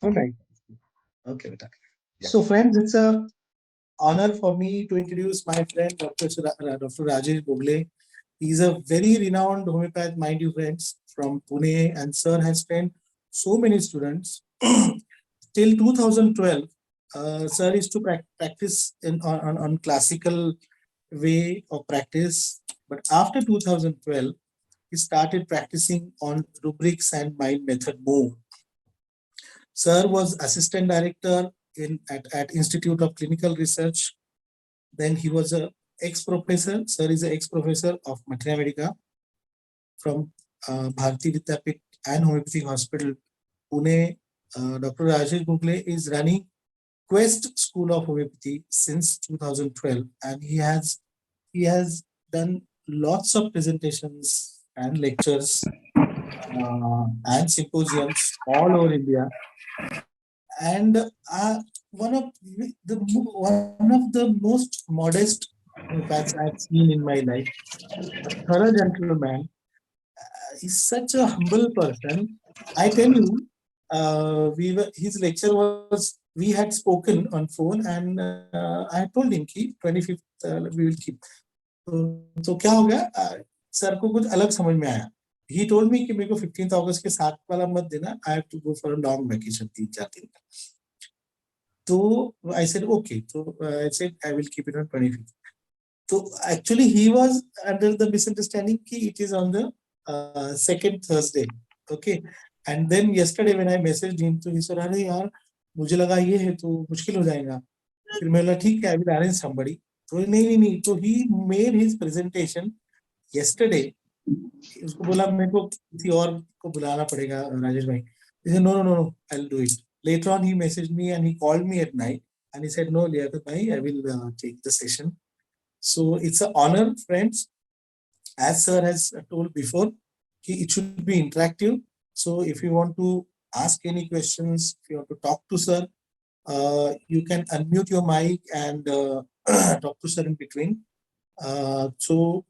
All right. Okay, beta. So, friends, it's a honor for me to introduce my friend Dr. Rajesh Bogle. He's a very renowned homeopath, mind you, friends, from Pune, and sir has trained so many students. Till 2012, sir used to practice on classical way of practice, but after 2012, he started practicing on rubrics and mind method more. Sir was assistant director at Institute of Clinical Research. Then he was a ex-professor. Sir is an ex-professor of Mathura Medica from Bharati Vidyapit and Homeopathic Hospital, Pune. Dr. Rajesh Bogle is running Quest School of Homeopathy since 2012, and he has done lots of presentations and lectures and symposiums all over India. And one of one of the most modest facts I've seen in my life, a thorough gentleman. He's such a humble person. I tell you, his lecture was, we had spoken on phone, and I told him कि 25th we will keep. तो क्या हो गया, sir को कुछ अलग समझ में आया. He told me कि मेरे को 15th August के 7 वाला मत देना. I have to go for a long vacation 3-4 दिन का. So I said okay. So I said I will keep it on 25th. So actually he was under the misunderstanding कि it is on the second Thursday. Okay. And then yesterday when I messaged him, तो he said अरे यार मुझे लगा ये है तो मुश्किल हो जाएगा. फिर मैं बोला ठीक है, I will arrange somebody. तो नहीं. तो he made his presentation yesterday. उसको बोला मेरे को किसी और को बुलाना पड़ेगा राजेश भाई. He said no, I'll do it. Later on he messaged me and he called me at night and he said no, Liaquat bhai, I will take the session. So it's an honor, friends. As sir has told before, it should be interactive. So if you want to ask any questions, if you want to talk to sir, you can unmute your mic and talk to sir in between. So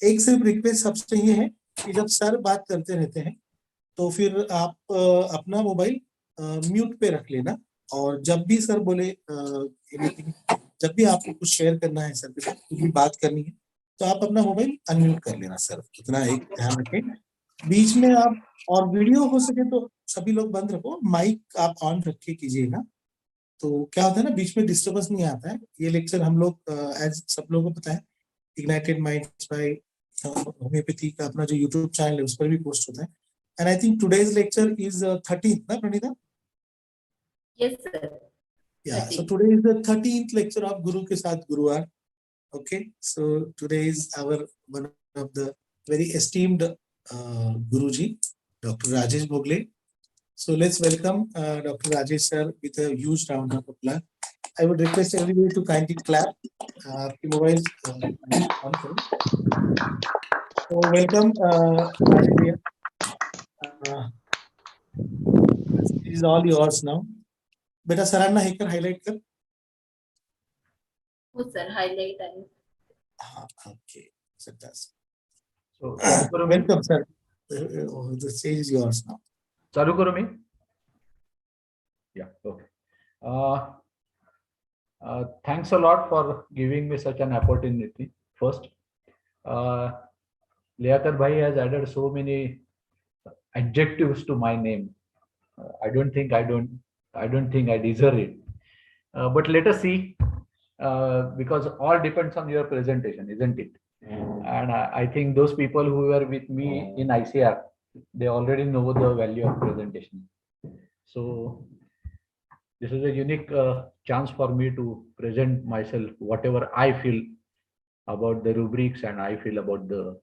एक सिर्फ request सबसे ये है कि जब sir बात करते रहते हैं तो फिर आप अपना मोबाइल म्यूट पे रख लेना, और जब भी सर बोले जब भी आपको कुछ शेयर करना है सर के साथ, कुछ भी बात करनी है, तो आप अपना मोबाइल अनम्यूट कर लेना सर. इतना एक ध्यान रखें. बीच में आप, और वीडियो हो सके तो सभी लोग बंद रखो, माइक आप ऑन रख के कीजिएगा. तो क्या होता है ना, बीच में डिस्टर्बेंस नहीं आता है. ये लेक्चर हम लोग एज सब लोगों को पता है, इग्नाइटेड माइंड्स बाय होम्योपैथी का अपना जो यूट्यूब चैनल है उस पर भी पोस्ट होता है. And I think today's lecture is 13th ना Pranita? Yes, sir. Yeah, so today is the 13th lecture of Guru ke Saath Guruvar. Okay, so today is our one of the very esteemed Guruji, Dr. Rajesh Bogle. So let's welcome Dr. Rajesh sir with a huge round of applause. I would request everybody to kindly clap. Your mobiles on. So welcome, Rajesh. This is all yours now. बेटा सराहना है कर, highlight कर. Oh, sir, highlight and. Okay, so that's. So welcome, sir. The stage is yours now. Chalu karo me. Yeah. Okay. Thanks a lot for giving me such an opportunity. First, Liaquat bhai has added so many adjectives to my name. I don't think I deserve it. But let us see, because all depends on your presentation, isn't it? And I think those people who were with me in ICR, they already know the value of presentation. So this is a unique chance for me to present myself, whatever I feel about the rubrics and I feel about the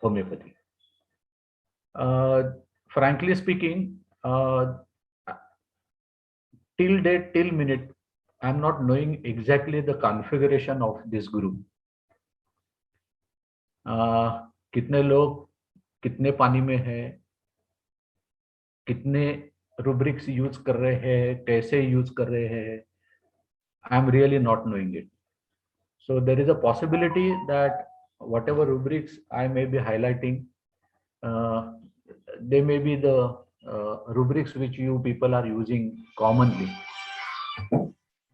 homeopathy. Frankly speaking, till date, till minute, I'm not knowing exactly the configuration of this group. कितने लोग कितने पानी में है, कितने rubrics use कर रहे हैं, कैसे यूज कर रहे हैं, I'm really not knowing it. So there is a possibility that whatever rubrics I may be highlighting, they may be the rubrics which you people are using commonly.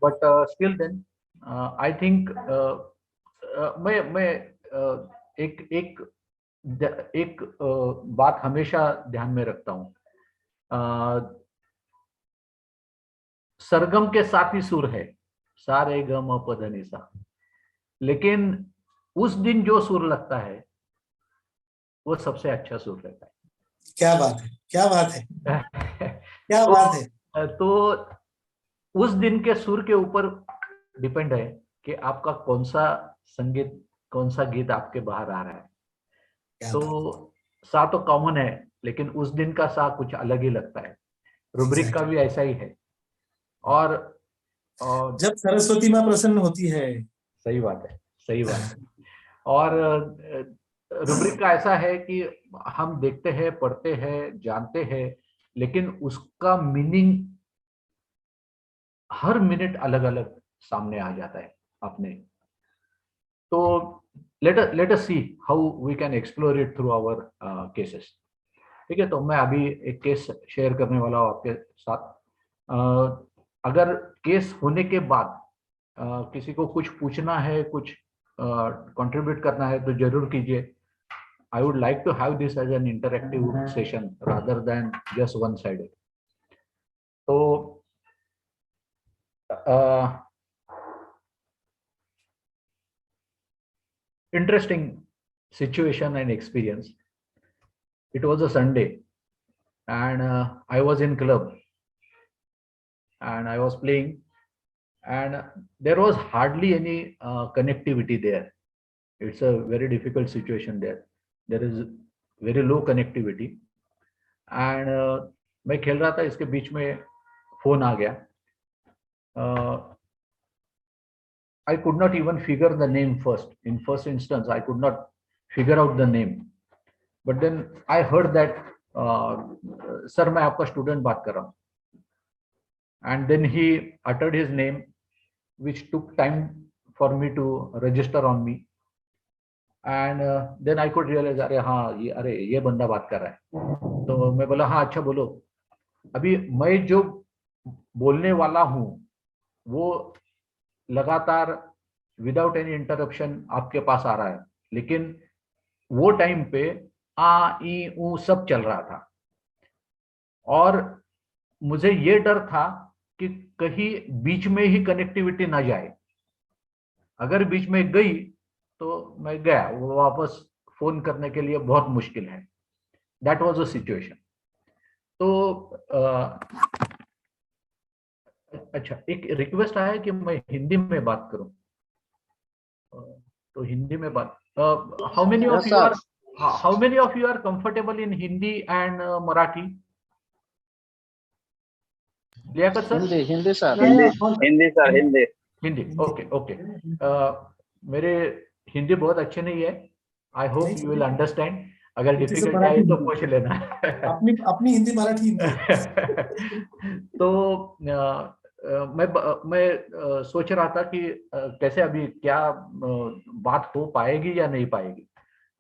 But still then, I think मैं एक बात हमेशा ध्यान में रखता हूँ, सरगम के साथ ही सुर है, सा रे ग म प ध नि सा, लेकिन उस दिन जो सुर लगता है वो सबसे अच्छा सुर रहता है। क्या बात है, क्या बात है, क्या तो, बात है। तो उस दिन के सुर के ऊपर डिपेंड है कि आपका कौन सा संगीत, कौन सा गीत आपके बाहर आ रहा है। क्या बात तो सा तो कॉमन है, लेकिन उस दिन का सा कुछ अलग ही लगता है। रुब्रिक का भी ऐसा ही है। और जब सरस्वती माँ प्रसन्न होती है। सही बात है, सही बात है। और रुब्रिक का ऐसा है कि हम देखते हैं, पढ़ते हैं, जानते हैं, लेकिन उसका मीनिंग हर मिनट अलग अलग सामने आ जाता है अपने। तो let us see how we can explore it through our cases. ठीक है, तो मैं अभी एक केस शेयर करने वाला हूँ आपके साथ। अगर केस होने के बाद किसी को कुछ पूछना है, कुछ कंट्रीब्यूट करना है तो जरूर कीजिए। I would like to have this as an interactive session rather than just one-sided. तो interesting situation and experience. It was a Sunday and I was in club and I was playing, and there was hardly any connectivity there. It's a very difficult situation there. There is very low connectivity and मैं खेल रहा था, इसके बीच में phone आ गया। I could not even figure the name first. In first instance, I could not figure out the name. But then I heard that, sir, मैं आपका student बात कर रहा हूँ। And then he uttered his name, which took time for me to register on me. And then I could realize, अरे ये बंदा बात कर रहा है। तो मैं बोला, हाँ अच्छा बोलो। अभी मैं जो बोलने वाला हूँ वो लगातार विदाउट एनी इंटरप्शन आपके पास आ रहा है, लेकिन वो टाइम पे आ ई ऊ सब चल रहा था और मुझे ये डर था कि कहीं बीच में ही कनेक्टिविटी ना जाए। अगर बीच में गई तो मैं गया, वो वापस फोन करने के लिए बहुत मुश्किल है। That was a situation. तो अच्छा, एक रिक्वेस्ट आया कि मैं हिंदी में बात करूं, तो हिंदी में बात। How many of you are comfortable in Hindi and Marathi? Liyakat sir? Hindi sir, Hindi. Okay. मेरे हिंदी बहुत अच्छे नहीं है। I hope you will understand. अगर डिफिकल्टी आई तो पूछ लेना। अपनी हिंदी मराठी हिंदी। तो मैं सोच रहा था कि कैसे अभी क्या बात हो पाएगी या नहीं पाएगी।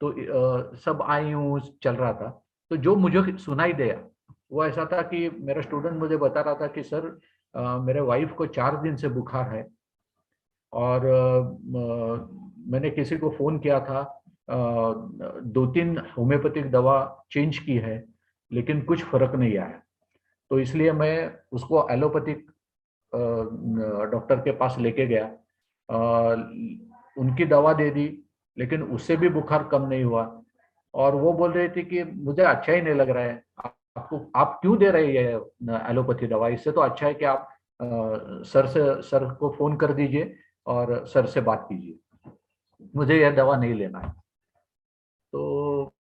तो सब आई हूँ चल रहा था। तो जो मुझे सुनाई दिया वो ऐसा था कि मेरा स्टूडेंट मुझे बता रहा था कि सर मेरे वाइफ को 4 दिन से बुखार है और मैंने किसी को फोन किया था, 2-3 होम्योपैथिक दवा चेंज की है लेकिन कुछ फर्क नहीं आया। तो इसलिए मैं उसको एलोपैथिक डॉक्टर के पास लेके गया। उनकी दवा दे दी लेकिन उससे भी बुखार कम नहीं हुआ और वो बोल रहे थे कि मुझे अच्छा ही नहीं लग रहा है, आप क्यों दे रहे हैं एलोपैथी दवा? इससे तो अच्छा है कि आप सर को फोन कर दीजिए और सर से बात कीजिए, मुझे यह दवा नहीं लेना है। तो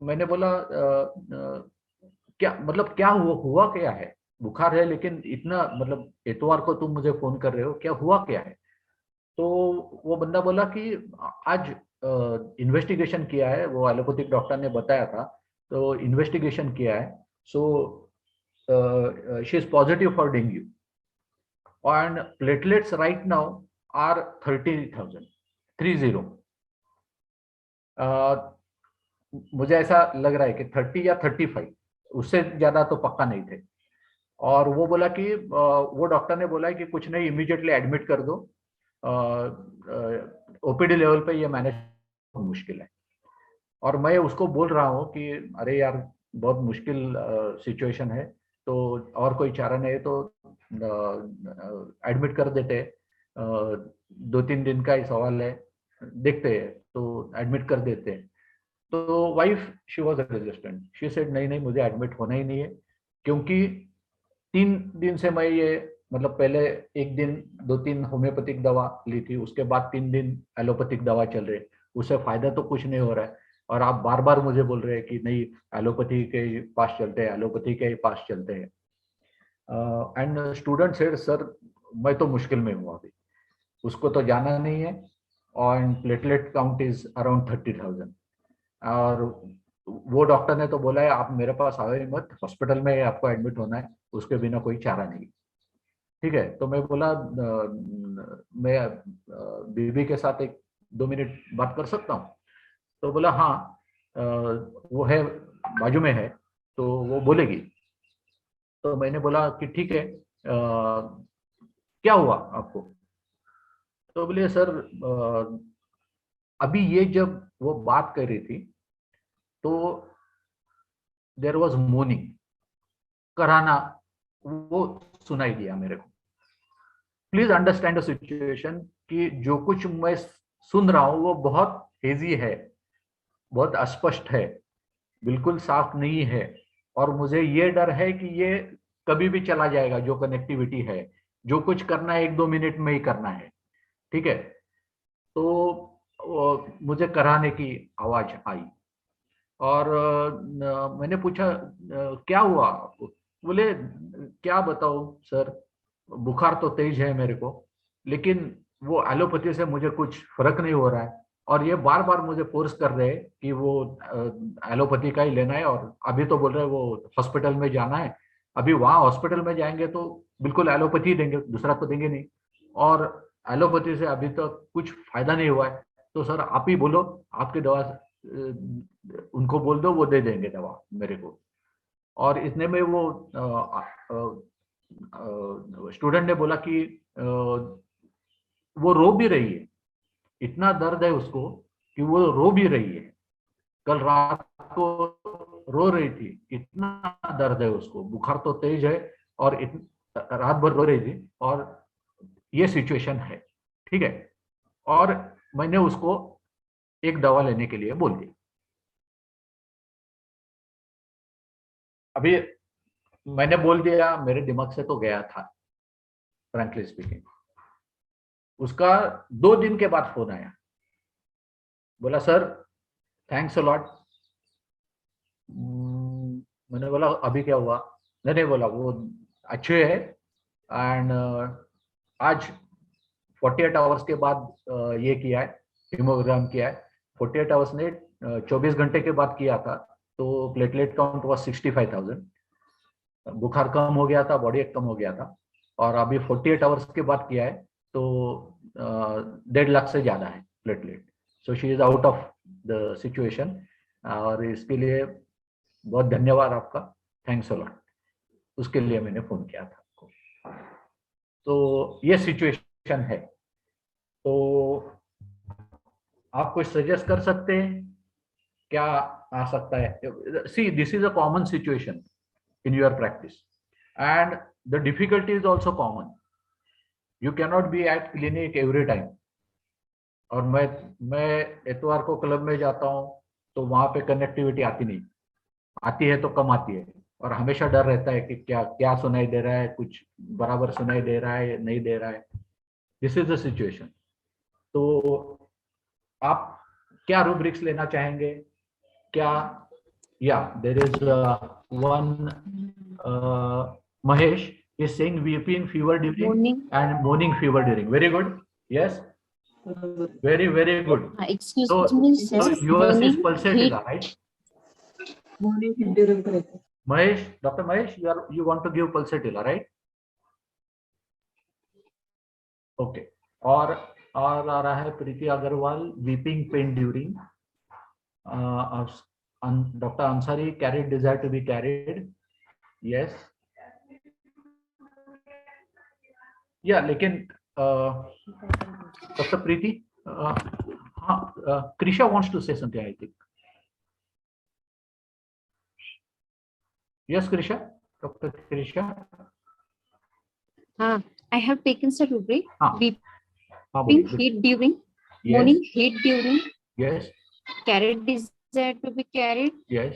मैंने बोला क्या मतलब, क्या हुआ क्या है? बुखार है लेकिन इतना मतलब इतवार को तुम मुझे फोन कर रहे हो, क्या हुआ क्या है? तो वो बंदा बोला कि आज इन्वेस्टिगेशन किया है, वो एलोपैथिक डॉक्टर ने बताया था, तो इन्वेस्टिगेशन किया है, so she is positive for dengue and platelets right now are 30,000 30। मुझे ऐसा लग रहा है कि 30 या 35 उससे ज्यादा तो पक्का नहीं थे। और वो बोला कि वो डॉक्टर ने बोला कि कुछ नहीं, इमीडिएटली एडमिट कर दो, ओपीडी लेवल पे ये मैनेज मुश्किल है। और मैं उसको बोल रहा हूँ कि अरे यार बहुत मुश्किल सिचुएशन है, तो और कोई चारा नहीं है तो एडमिट कर देते, 2-3 दिन का ही सवाल है, देखते हैं, तो एडमिट कर देते हैं। तो wife she was resistant, she said नहीं नहीं मुझे एडमिट होना ही नहीं है, क्योंकि 3 दिन से मैं ये मतलब पहले 1 दिन 2-3 होम्योपैथिक दवा ली थी, उसके बाद 3 दिन एलोपैथिक दवा चल रही है, उससे फायदा तो कुछ नहीं हो रहा है। और आप बार बार मुझे बोल रहे हैं कि नहीं एलोपैथी के पास चलते हैं, एलोपैथी के पास चलते हैं। एंड स्टूडेंट सेड सर मैं तो मुश्किल में हूँ अभी, उसको तो जाना नहीं है, और प्लेटलेट काउंट इज अराउंड 30,000। और वो डॉक्टर ने तो बोला है आप मेरे पास आओ ही मत, हॉस्पिटल में आपको एडमिट होना है, उसके बिना कोई चारा नहीं। ठीक है, तो मैं बोला मैं बीबी के साथ 1-2 मिनट बात कर सकता हूँ? तो बोला हाँ, वो है बाजू में है, तो वो बोलेगी। तो मैंने बोला कि ठीक है, क्या हुआ आपको? तो बोले सर अभी ये जब वो बात कर रही थी तो देयर वाज मोर्निंग, कराना वो सुनाई दिया मेरे को। प्लीज अंडरस्टैंड द सिचुएशन कि जो कुछ मैं सुन रहा हूं वो बहुत हेजी है, बहुत अस्पष्ट है, बिल्कुल साफ नहीं है, और मुझे ये डर है कि ये कभी भी चला जाएगा। जो कनेक्टिविटी है, जो कुछ करना है 1-2 मिनट में ही करना है। ठीक है, तो मुझे कराने की आवाज आई, और मैंने पूछा क्या हुआ आपको? बोले क्या बताओ सर, बुखार तो तेज है मेरे को, लेकिन वो एलोपैथी से मुझे कुछ फर्क नहीं हो रहा है, और ये बार बार मुझे फोर्स कर रहे हैं कि वो एलोपैथी का ही लेना है, और अभी तो बोल रहे हैं वो हॉस्पिटल में जाना है। अभी वहां हॉस्पिटल में जाएंगे तो बिल्कुल एलोपैथी देंगे, दूसरा तो देंगे नहीं, और एलोपैथी से अभी तक कुछ फायदा नहीं हुआ है। तो सर आप ही बोलो, आपकी दवा उनको बोल दो, वो दे देंगे दवा मेरे को। और इतने में वो स्टूडेंट ने बोला कि वो रो भी रही है, इतना दर्द है उसको कि वो रो भी रही है, कल रात को रो रही थी, इतना दर्द है उसको, बुखार तो तेज है, और रात भर रो रही थी, और ये सिचुएशन है। ठीक है, और मैंने उसको एक दवा लेने के लिए बोल दिया। अभी मैंने बोल दिया, मेरे दिमाग से तो गया था फ्रैंकली स्पीकिंग। उसका 2 दिन के बाद फोन आया, बोला सर थैंक्स अ लॉट। मैंने बोला अभी क्या हुआ? नहीं बोला वो अच्छे है, एंड आज 48 आवर्स के बाद ये किया है, हीमोग्राम किया है। 48 आवर्स ने 24 घंटे के बाद किया था, तो प्लेटलेट काउंट was 65,000, बुखार कम हो गया था, बॉडी कम हो गया था। और अभी 48 आवर्स के बाद किया है तो 1.5 लाख से ज्यादा है platelet. So she is out of the situation, और इसके लिए बहुत धन्यवाद आपका, थैंक्स अ लॉट। उसके लिए मैंने फोन किया था आपको। तो ये सिचुएशन है, तो आप कुछ सजेस्ट कर सकते हैं क्या आ सकता है? See this is a common situation in your practice, and the difficulty is also common. You cannot be at clinic every time. और मैं एतवार को क्लब में जाता हूँ तो वहां पे कनेक्टिविटी आती नहीं, आती है तो कम आती है, और हमेशा डर रहता है कि क्या क्या सुनाई दे रहा है, कुछ बराबर सुनाई दे रहा है नहीं दे रहा है। This is the situation. तो आप क्या रूब्रिक्स लेना चाहेंगे? क्या Yeah, there is one Mahesh is saying weeping fever during Morning. and morning fever during. Very good. Yes, very good. Excuse So, me, so sir. yours is Morning pulsatilla, right? Morning during break. Mahesh, Dr. Mahesh, you want to give pulsatilla, right? Okay. और आ रहा है प्रीति Agarwal, weeping pain during. Dr. Ansari carried desire to be carried. Yes. Yeah, लेकिन Dr. Preeti, Krisha wants to say something, I think. Yes, Krisha. Dr. Krisha. I have taken the rubric हाँ, weeping बोलिए. heat during, Yes. morning heat during, Yes. carried desire to be carried. Yes.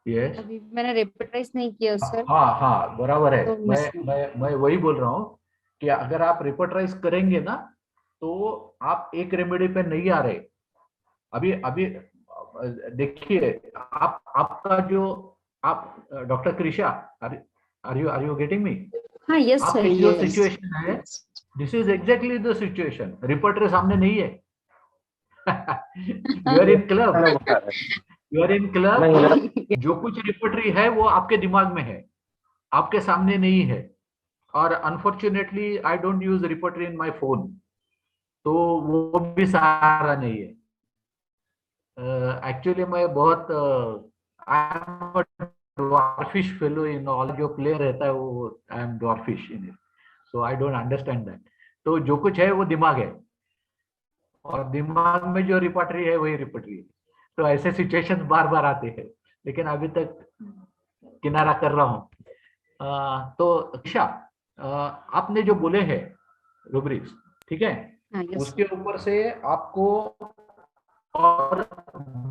Yes. अभी मैंने रिपीटाइज नहीं किया sir. हाँ बराबर है. तो मैं वही बोल रहा हूँ कि अगर आप रिपोर्टराइज करेंगे ना तो आप एक रेमेडी पे नहीं आ रहे. अभी देखिए आपका जो आप doctor Krisha, are you getting me? हाँ यस सर. आपकी जो सिचुएशन है, this is exactly the situation. Repertory सामने नहीं है. You are in club. You are in club. जो कुछ रिपोर्टरी है वो आपके दिमाग में है, आपके सामने नहीं है. और unfortunately I don't use repertory in my phone, तो वो भी सहारा नहीं है. एक्चुअली मैं बहुत I am dwarfish fellow in all. जो प्ले रहता है वो I am dwarfish in it, so I don't understand that. तो जो कुछ है वो दिमाग है, और दिमाग में जो रिपोर्टरी है वही रिपोर्टरी है. तो ऐसे सिचुएशंस बार बार आते हैं, लेकिन अभी तक किनारा कर रहा हूँ. तो अच्छा, आपने जो बोले हैं रूब्रिक्स, ठीक है, उसके ऊपर से आपको और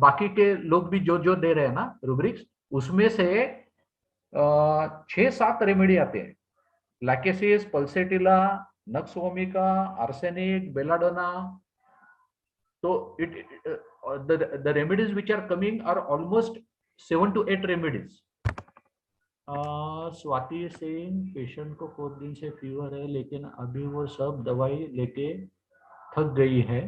बाकी के लोग भी जो दे रहे हैं ना रूब्रिक्स, उसमें से 6-7 रेमेडी आते हैं. Lachesis, pulsatilla, nux vomica, arsenic, belladonna. So the remedies which are coming are almost 7 to 8 remedies. Swati is saying patient को 4 दिन से फीवर है, लेकिन अभी वो सब दवाई लेके थक गई है.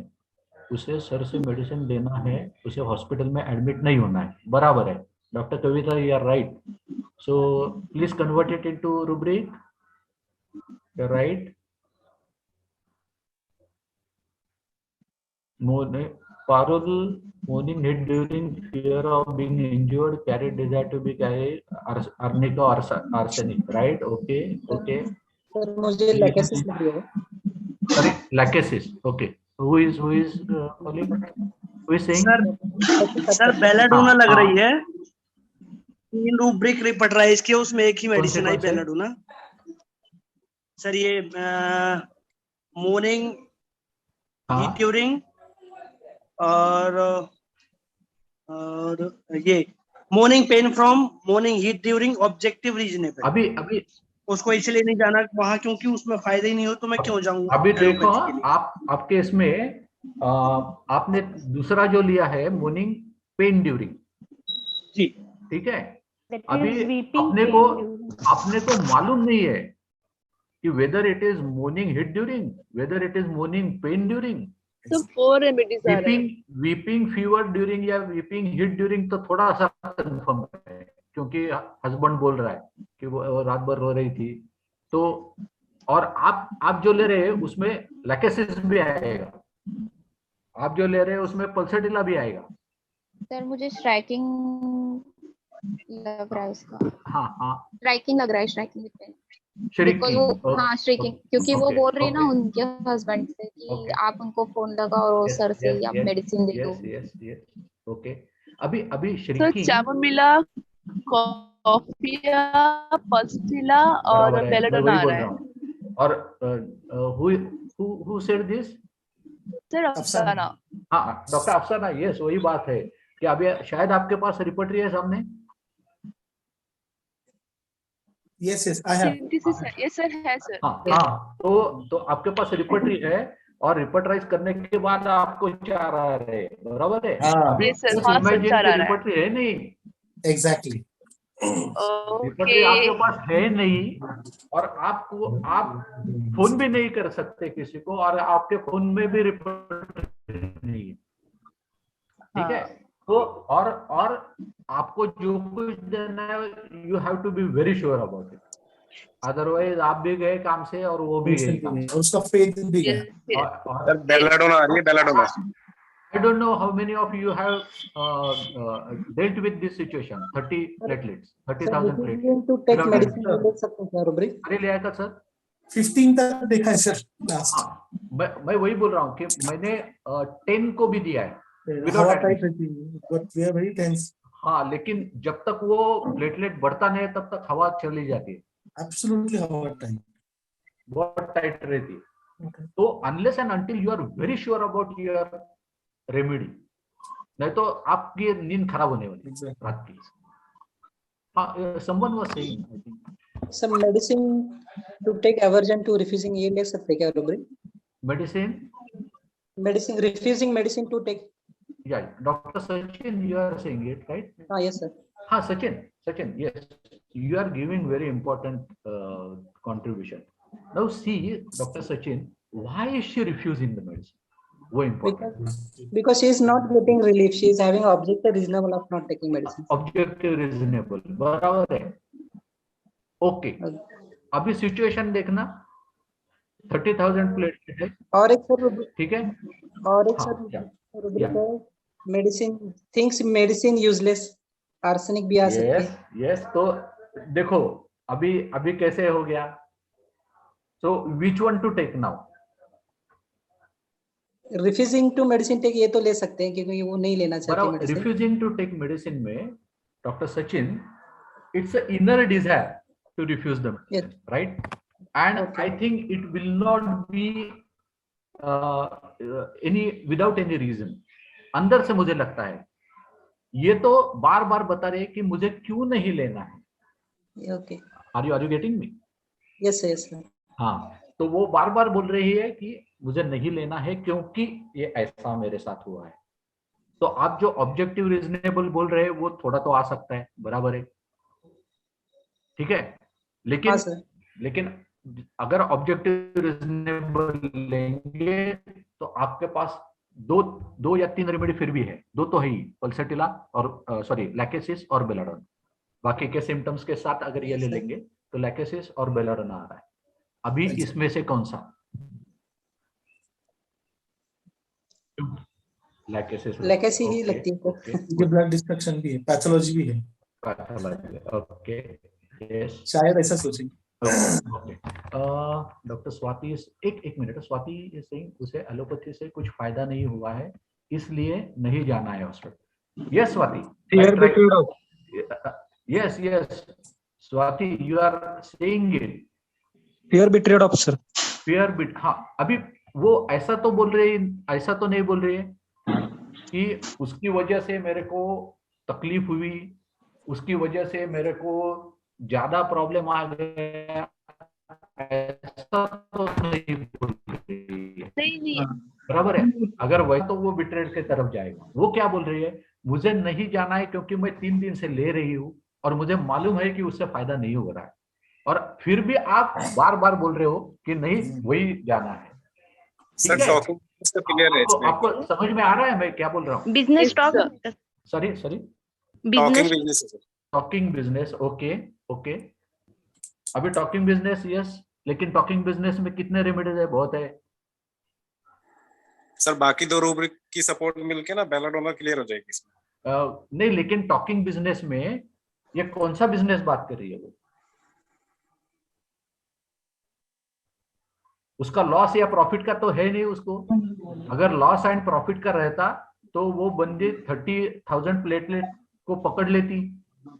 उसे सर से मेडिसिन देना है, उसे हॉस्पिटल में एडमिट नहीं होना है. बराबर है doctor Kavita, you are right. So please convert it into rubric. You are right. Parul, morning hit during fear of being injured, carried desire to be carried, arnica or arsenic, right? Okay. Sir मुझे lachesis लग रही है. Sorry, lachesis. Okay. Who is calling? Who is saying? Sir belladonna लग रही है. 3 rubric repertorize किया, उसमें एक ही मेडिसिन आई बेलाडोना. सर ये मॉर्निंग हीट ड्यूरिंग और ये morning pain from morning heat during objective reasonable. अभी उसको इसलिए नहीं जाना वहां क्योंकि उसमें फायदा ही नहीं हो, तो मैं क्यों जाऊंगा. अभी देखो आपके इसमें आपने दूसरा जो लिया है मॉर्निंग पेन ड्यूरिंग. जी ठीक है. अभी अपने को मालूम नहीं है कि whether it is morning heat during, whether it is morning pen during. तो 4 रेमेडीज आ रहे हैं. वीपिंग फीवर ड्यूरिंग या वीपिंग हिट ड्यूरिंग तो थोड़ा सा कंफर्म है, क्योंकि हस्बैंड बोल रहा है कि वो रात भर रो रही थी. तो और आप जो ले रहे हैं उसमें लैकेसिस भी आएगा, आप जो ले रहे हैं उसमें पल्सेटिला भी आएगा. सर मुझे स्ट्राइकिंग लग रहा है उसका. हाँ स्ट्राइकिंग लग रहा है. Striking Shrieking. वो हाँ स्ट्राइकिंग, क्योंकि वो Okay, बोल रही है ना okay. उनके हस्बैंड से कि Okay. आप उनको फोन लगाओ और सर से या मेडिसिन दे दो. Yes. Okay. अभी सर श्रीकिंग चामोमिला, कॉफिया, पल्सेटिला और बेलाडोना आ रहा है. और who said this? सर अफसाना. हाँ डॉक्टर अफसाना. यस, वही बात है कि अभी शायद आपके पास रिपोर्टरी है सामने. Yes, I have. सिंथेसिस है. यस सर है सर. हाँ तो आपके पास रिपोर्टरी है, और रिपोर्टराइज करने के बाद आपको 4 आ रहे हैं. बराबर है. ये सर हाँ सर 4 आ रहा है. रिपोर्टरी है नहीं. Exactly. रिपोर्टरी आपके पास है नहीं, और आप फोन भी नहीं कर सकते किसी को, और आपके फोन में भी रिपोर्टरी नहीं है. ठीक है. तो और आपको जो कुछ देना है, you have to be very sure about it. Otherwise आप भी गए काम से और वो भी गए काम से. उसका फेथ भी है. सर बेलाडोना आ रही है. Belladonna I don't know how many of you have dealt with this situation. 30 platelets, 30,000 platelets. to take Without medicine diabetes. ले सकते हैं क्या रुब्रिक? अरे ले आया था सर। 15 तक देखा है सर लास्ट। हाँ, मैं वही बोल रहा हूँ कि मैंने 10 को भी दिया है without हवा admission. टाइट रहती है, but we are very tense. हाँ, लेकिन जब तक वो प्लेटलेट बढ़ता नहीं है तब तक हवा चली जाती है, Absolutely हवा टाइट। बहुत टाइट रहती है। Okay. तो unless and until you are very sure about your remedy, नहीं तो आपकी नींद खराब होने वाली है Exactly. रात की। हाँ, someone was saying, I think sub medicine to take aversion to refusing ये ले सकते हैं क्या rubric? Medicine, medicine refusing medicine to take. या doctor Sachin, you are saying it right? हाँ यस सर। हाँ Sachin, yes, you are giving very important contribution. Now see, Dr. Sachin, why is she refusing the medicine? वो important. Because she is not getting relief, she is having objective reasonable of not taking medicine. Objective reasonable, बराबर है। Okay, अभी situation देखना, 30,000 platelet है, और एक sir rubric, ठीक है? और एक हाँ, सर रुब्रिक है, medicine things medicine useless, arsenic भी आ सकती है। yes, तो देखो अभी कैसे हो गया? So which one to take now? Refusing to medicine take ये तो ले सकते हैं क्योंकि वो नहीं लेना चाहते बराबर, medicine. refusing to take medicine में doctor Sachin, it's a inner desire to refuse the medicine, right? And Okay. I think it will not be any without any reason. अंदर से मुझे लगता है ये तो बार बार बता रहे हैं कि मुझे क्यों नहीं लेना है। Okay, are you getting me? Yes yes sir. हाँ, तो वो बार बार बोल रही है कि मुझे नहीं लेना है क्योंकि ये ऐसा मेरे साथ हुआ है। तो आप जो ऑब्जेक्टिव रीजनेबल बोल रहे हैं वो थोड़ा तो आ सकता है, बराबर है, ठीक है? लेकिन हाँ सर। लेकिन अगर ऑब्जेक्टिव रीजनेबल लेंगे तो आपके पास दो या तीन रेमेडी फिर भी है, दो तो है ही, पल्सेटिला और सॉरी लैकेसिस और बेलाडोन। बाकी के सिम्टम्स के साथ अगर ये ले लेंगे तो लैकेसिस और बेलाडोन आ रहा है। अभी इसमें से कौन सा? लैकेसी ही लगती है। ये ब्लड डिस्ट्रक्शन भी है, पैथोलॉजी भी है, ओके, यस, शायद ऐसा सोचेंगे। ओके। डॉक्टर स्वाति, एक मिनट, स्वाति इज सेइंग उसे एलोपैथी से कुछ फायदा नहीं हुआ है इसलिए नहीं जाना है hospital. Yes Swati, yes Swati, you are saying it. fear betrayed of sir. Fear bit, हाँ, अभी वो ऐसा तो बोल रही, ऐसा तो नहीं बोल रही है कि उसकी वजह से मेरे को तकलीफ हुई, उसकी वजह से मेरे को ज्यादा प्रॉब्लम आ गया, ऐसा तो नहीं बोल रही है। नहीं बराबर है? अगर वही तो वो बिट्रेड के तरफ जाएगा। वो क्या बोल रही है? मुझे नहीं जाना है क्योंकि मैं 3 दिन से ले रही हूँ और मुझे मालूम है कि उससे फायदा नहीं हो रहा है, और फिर भी आप बार बार बोल रहे हो कि नहीं वही जाना है। ठीक है? आपको समझ में आ रहा है मैं क्या बोल रहा हूँ? Business talk, sorry business talking business, okay. अभी टॉकिंग बिजनेस, यस, लेकिन टॉकिंग बिजनेस में कितने रेमेडीज है? बहुत है सर। बाकी 2 रूब्रिक की सपोर्ट मिलके ना बेलाडोना क्लियर हो जाएगी इसमें। नहीं, लेकिन टॉकिंग बिजनेस में ये कौन सा बिजनेस बात कर रही है? वो उसका लॉस या प्रॉफिट का तो है नहीं उसको। अगर लॉस एंड प्रॉफिट का रहता तो वो बंदी 30,000 प्लेटलेट को पकड़ लेती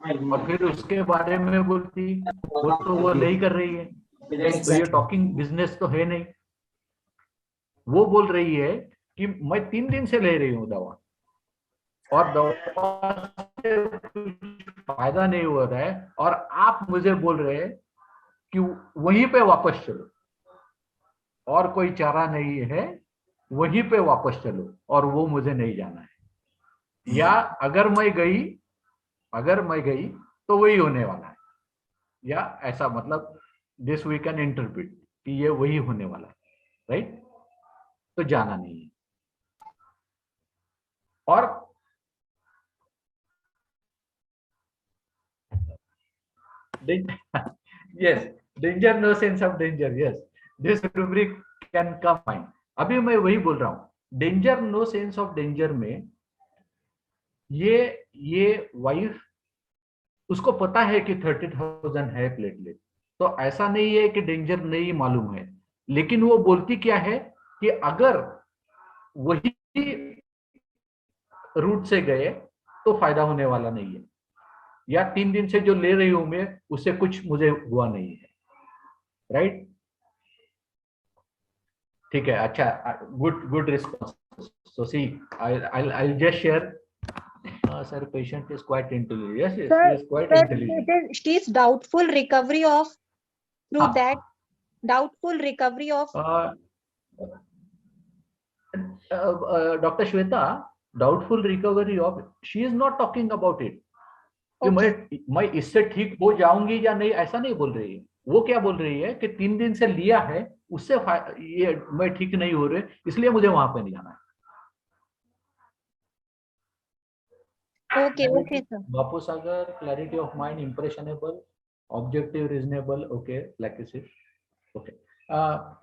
और फिर उसके बारे में बोलती, वो तो वो नहीं कर रही है। तो ये टॉकिंग बिजनेस तो है नहीं। वो बोल रही है कि मैं 3 दिन से ले रही हूँ दवा और दवा से कुछ फायदा नहीं हो रहा है, और आप मुझे बोल रहे हैं कि वहीं पे वापस चलो और कोई चारा नहीं है, वहीं पे वापस चलो, और वो मुझे नहीं जाना है। या अगर मैं गई तो वही होने वाला है, या ऐसा, मतलब दिस वी कैन इंटरप्रिट कि ये वही होने वाला है, राइट? तो जाना नहीं है। और yes, danger, no sense of danger, yes, this rubric can come fine. अभी मैं वही बोल रहा हूँ danger, no sense of danger में ये वाइफ, उसको पता है कि 30,000 है प्लेटलेट, तो ऐसा नहीं है कि डेंजर नहीं मालूम है, लेकिन वो बोलती क्या है कि अगर वही रूट से गए तो फायदा होने वाला नहीं है, या 3 दिन से जो ले रही हूं मैं उससे कुछ मुझे हुआ नहीं है, राइट? ठीक है, अच्छा, good response. So C, I'll just share. Sir, patient is quite intelligent. Yes, yes, Sir, he is quite intelligent. she is doubtful recovery of through Ah. that doubtful recovery of Dr. Shweta, doubtful recovery of, she is not talking about it. कि मैं इससे ठीक हो जाऊंगी या नहीं, ऐसा नहीं बोल रही है. वो क्या बोल रही है कि 3 दिन से लिया है, उससे ये मैं ठीक नहीं हो रहे, इसलिए मुझे वहां पे नहीं जाना है. okay sir. Bapu Sagar, clarity of mind, impressionable, objective, reasonable, okay, like I said, okay.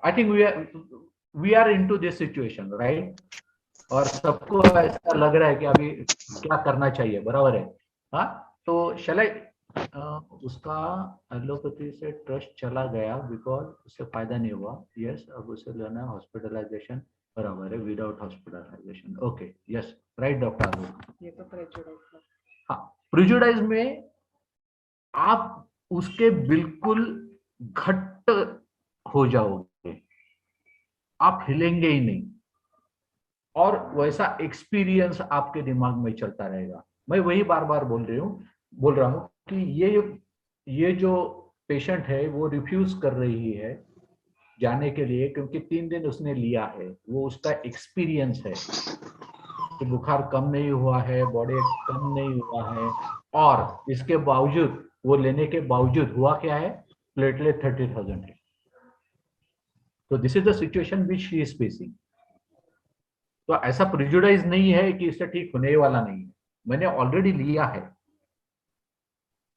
I think we are into this situation, right? और सबको ऐसा लग रहा है कि अभी क्या करना चाहिए, बराबर है? हाँ, तो shall I उसका एलोपैथी से ट्रस्ट चला गया बिकॉज उससे फायदा नहीं हुआ. यस, अब उसे लेना है हॉस्पिटलाइजेशन, बराबर है, without hospitalization. Okay, yes, right doctor. ये तो प्रेजुडाइज. हाँ, प्रेजुडाइज में आप उसके बिल्कुल घट्ट हो जाओगे, आप हिलेंगे ही नहीं, और वैसा एक्सपीरियंस आपके दिमाग में चलता रहेगा. मैं वही बार बार बोल रहा हूँ कि ये जो पेशेंट है वो रिफ्यूज कर रही है जाने के लिए, क्योंकि 3 दिन उसने लिया है, वो उसका एक्सपीरियंस है कि बुखार कम नहीं हुआ है, बॉडी कम नहीं हुआ है, और इसके बावजूद, वो लेने के बावजूद हुआ क्या है, प्लेटलेट 30,000 है. तो this is the situation which she is facing. तो ऐसा प्रेजुडाइज नहीं है कि इससे ठीक होने वाला नहीं है, मैंने ऑलरेडी लिया है,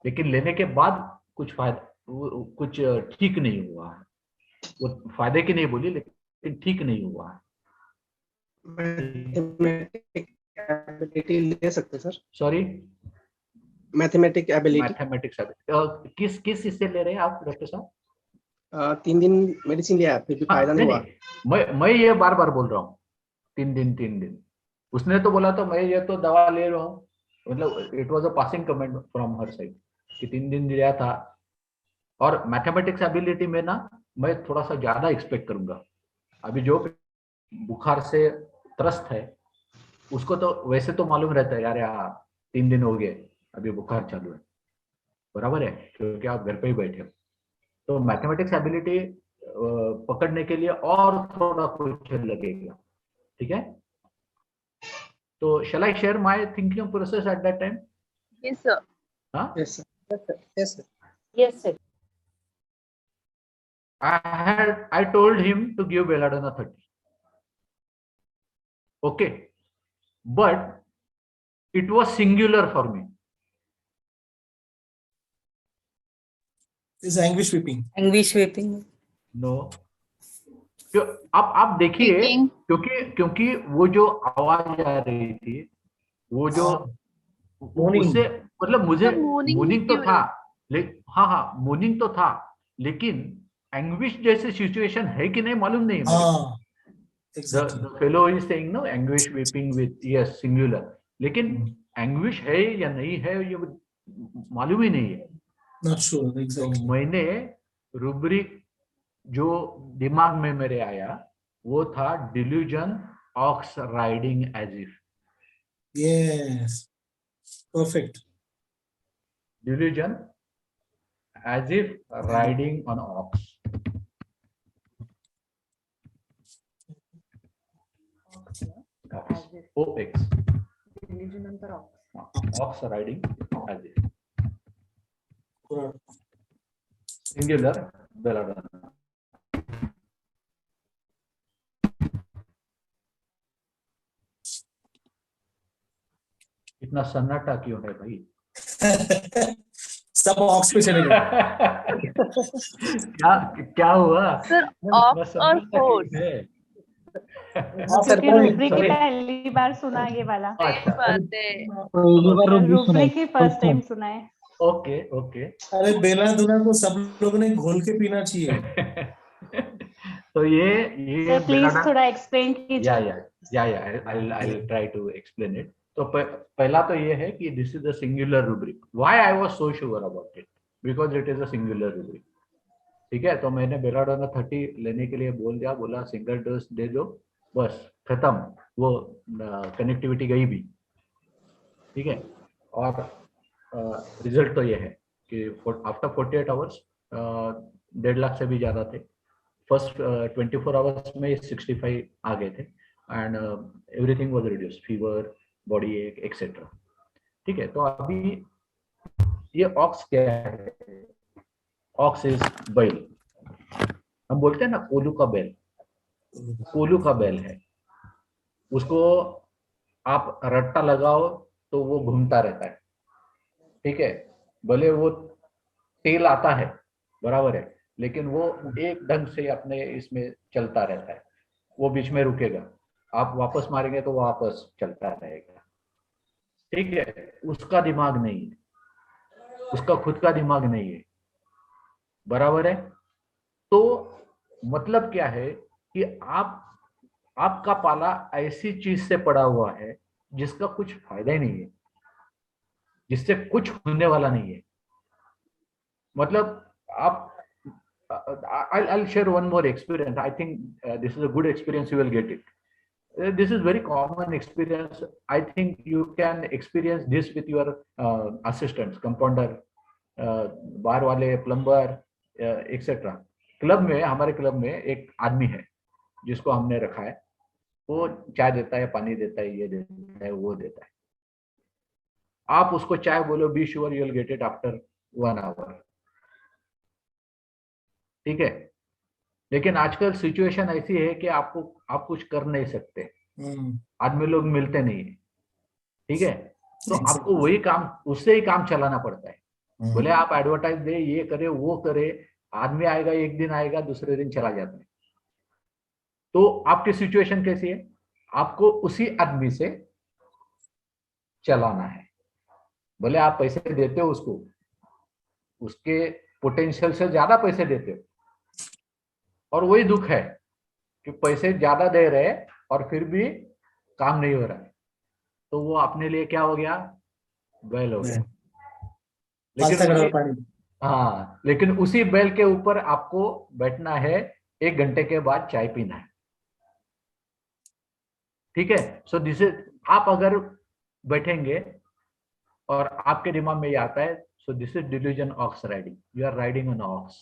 लेकिन लेने के बाद कुछ ठीक नहीं हुआ है. वो फायदे की नहीं बोली, लेकिन ठीक नहीं हुआ है. एबिलिटी ले सकते sir? Sorry, mathematics ability. Mathematics किस इससे ले रहे हैं आप डॉक्टर साहब? 3 दिन मेडिसिन लिया फिर भी फायदा नहीं हुआ. मैं ये बार बार बोल रहा हूँ, 3 दिन. उसने तो बोला तो मैं ये तो दवा ले रहा हूँ, मतलब it was a passing comment from her side कि 3 दिन लिया था. और मैथमेटिक्स एबिलिटी में ना मैं थोड़ा सा ज्यादा एक्सपेक्ट करूंगा. अभी जो बुखार से त्रस्त है उसको तो वैसे तो मालूम रहता है, यार 3 दिन हो गए, अभी बुखार चालू है, बराबर है, क्योंकि आप घर पे ही बैठे हो. तो मैथमेटिक्स एबिलिटी पकड़ने के लिए और थोड़ा कुछ लगेगा. ठीक है, तो shall I share my thinking process at that time? Yes, sir. Huh? Yes sir. Yes sir. Yes, sir. I told him to give belladonna 30. Okay, but it was singular for me. Is anguish weeping? Anguish weeping. No. आप देखिए, क्योंकि वो जो आवाज आ रही थी, वो जो उससे मतलब मुझे मोर्निंग तो था, हाँ मोर्निंग तो था, लेकिन एंग्विश जैसे सिचुएशन है कि नहीं मालूम नहीं. The fellow is saying no anguish weeping with yes singular, लेकिन एंग्विश है या नहीं है ये मालूम ही नहीं है. Not sure exactly. मैंने रूब्रिक जो दिमाग में मेरे आया वो था delusion ox riding as if. Yes, perfect. Delusion as if riding on ox. OX. Delusion नंतर ox. Ox riding as if. Correct. Singular belladonna. इतना सन्नाटा क्यों है भाई? सब ऑक्स पे चले गए. क्या हुआ? Sir, ox और horse. क्योंकि रूब्रिक Sorry. पहली बार सुना ये वाला, अच्छा, बात है। रूब्रिक ही फर्स्ट टाइम सुना है। Okay okay. अरे बेला दूना को सब लोगों ने घोल के पीना चाहिए। तो ये सर प्लीज बेलाडा, थोड़ा एक्सप्लेन कीजिए। I'll try to explain it. तो पहला तो ये है कि this is a singular rubric. Why I was so sure about it? Because it is a singular rubric. ठीक है, तो मैंने बेलाडोना 30 लेने के लिए बोल दिया, बोला सिंगल डोज दे दो, बस खत्म, वो कनेक्टिविटी गई भी। ठीक है, और रिजल्ट तो ये है कि आफ्टर 48 आवर्स 1.5 लाख से भी ज्यादा थे। फर्स्ट 24 आवर्स में 65 आ गए थे and everything was reduced, fever, body एक एक्सेट्रा। ठीक है, तो अभी ये ऑक्स क्या है? ऑक्स इज बैल। हम बोलते हैं ना कोलू का बैल, कोलू का बैल है। उसको आप रट्टा लगाओ तो वो घूमता रहता है। ठीक है, भले वो तेल आता है, बराबर है, लेकिन वो एक ढंग से अपने इसमें चलता रहता है, वो बीच में रुकेगा, आप वापस मारेंगे तो वापस चलता रहेगा। ठीक है, उसका दिमाग नहीं है, उसका खुद का दिमाग नहीं है, बराबर है। तो मतलब क्या है कि आपका पाला ऐसी चीज से पड़ा हुआ है जिसका कुछ फायदा ही नहीं है, जिससे कुछ होने वाला नहीं है। मतलब आप I'll share one more experience. I think this is a good experience. You will get it. This is very common experience. I think you can experience this with your assistants, compounder, बार वाले, plumber, etcetera. Club में, हमारे club में एक आदमी है जिसको हमने रखा है, वो चाय देता है, पानी देता है, ये देता है, वो देता है। आप उसको चाय बोलो, be sure you will get it after 1 hour. ठीक है, लेकिन आजकल सिचुएशन ऐसी है कि आप कुछ कर नहीं सकते, आदमी लोग मिलते नहीं है। ठीक है, तो आपको वही काम, उससे ही काम चलाना पड़ता है। बोले आप एडवर्टाइज दे, ये करे, वो करे, आदमी आएगा, एक दिन आएगा, दूसरे दिन चला जाता है। तो आपकी सिचुएशन कैसी है? आपको उसी आदमी से चलाना है। बोले आप पैसे देते हो उसको, उसके पोटेंशियल से ज्यादा पैसे देते हो, और वही दुख है कि पैसे ज्यादा दे रहे और फिर भी काम नहीं हो रहा है। तो वो अपने लिए क्या हो गया? बैल हो गया। लेकिन उसी बैल के ऊपर आपको बैठना है, 1 घंटे के बाद चाय पीना है। ठीक है, सो दिस इज, आप अगर बैठेंगे और आपके दिमाग में ये आता है, so this is delusion ox riding, you are riding on ox.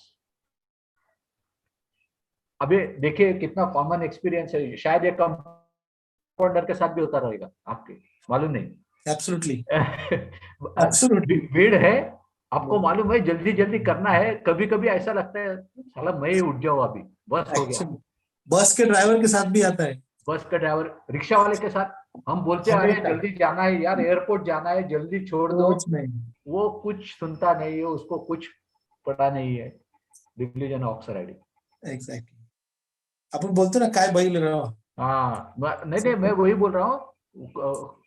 अभी देखिए कितना कॉमन एक्सपीरियंस है, शायद ये कंपाउंडर के साथ भी होता रहेगा, आपके मालूम नहीं। एब्सोल्युटली भीड़ है, आपको मालूम है, जल्दी जल्दी करना है, कभी कभी ऐसा लगता है साला मैं ही उठ जाऊं अभी, बस हो गया। बस के ड्राइवर के साथ भी आता है, बस का ड्राइवर, रिक्शा वाले के साथ हम बोलते आ रहे हैं जल्दी जाना है यार, एयरपोर्ट जाना है, जल्दी छोड़ दो, वो कुछ सुनता नहीं है, उसको कुछ पता नहीं है। Delusion ox riding. एग्जैक्टली, अपन बोलते ना काय बैल रहा हो। हाँ, नहीं मैं वही बोल रहा हूँ,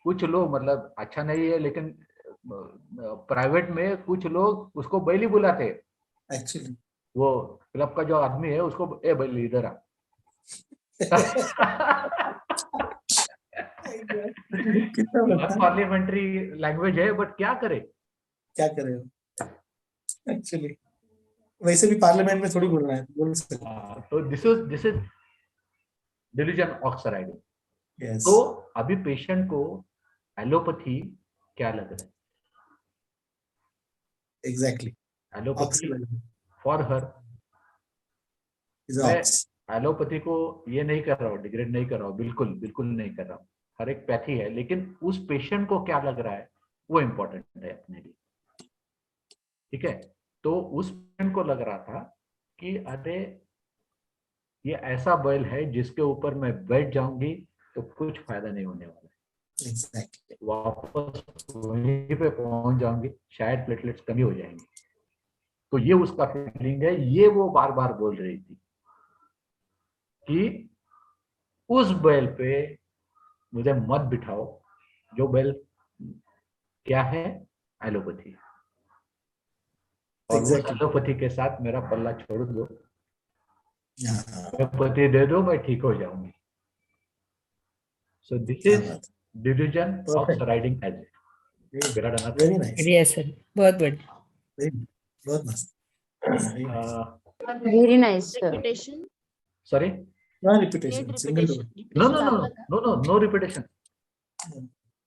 कुछ लोग, मतलब अच्छा नहीं है, लेकिन प्राइवेट में कुछ लोग उसको बैल ही बुलाते हैं। एक्चुअली वो क्लब का जो आदमी है उसको, ए बैल इधर आ। पार्लियामेंट्री लैंग्वेज है, बट क्या करे एक्चुअली, वैसे भी पार्लियामेंट में थोड़ी बोलना है, बोल सकते। तो this is delusion ox riding. तो अभी पेशेंट को एलोपैथी क्या लग रहा है? Exactly, allopathy for her. मैं एलोपैथी को ये नहीं कर रहा हूँ, डिग्रेड नहीं कर रहा हूँ, बिल्कुल नहीं कर रहा हूँ। हर एक पैथी है, लेकिन उस पेशेंट को क्या लग रहा है वो इम्पोर्टेंट है अपने लिए। ठीक है, तो उस पेशेंट को लग रहा था कि अरे ये ऐसा बैल है जिसके ऊपर मैं बैठ जाऊंगी तो कुछ फायदा नहीं होने वाला है। Exactly. वापस वहीं पे पहुंच जाऊंगी, शायद प्लेटलेट्स कमी हो जाएंगे। तो ये उसका फीलिंग है, ये वो बार बार बोल रही थी कि उस बेल पे मुझे मत बिठाओ जो बेल क्या है, एलोपैथी। और उस Exactly. एलोपैथी के साथ मेरा पल्ला छोड़ दो, Yeah. एलोपैथी दे दो, मैं ठीक हो जाऊंगी। सो दिस क्या इज बात delusion of Perfect. Riding as है। Very nice. बढ़िया सर, बहुत बढ़िया। बहुत मस्त। Very nice. Very nice, sir. Reputation. Sorry, No repetition. Great Single reputation. word. No no Reputation no आपका था? No no no repetition.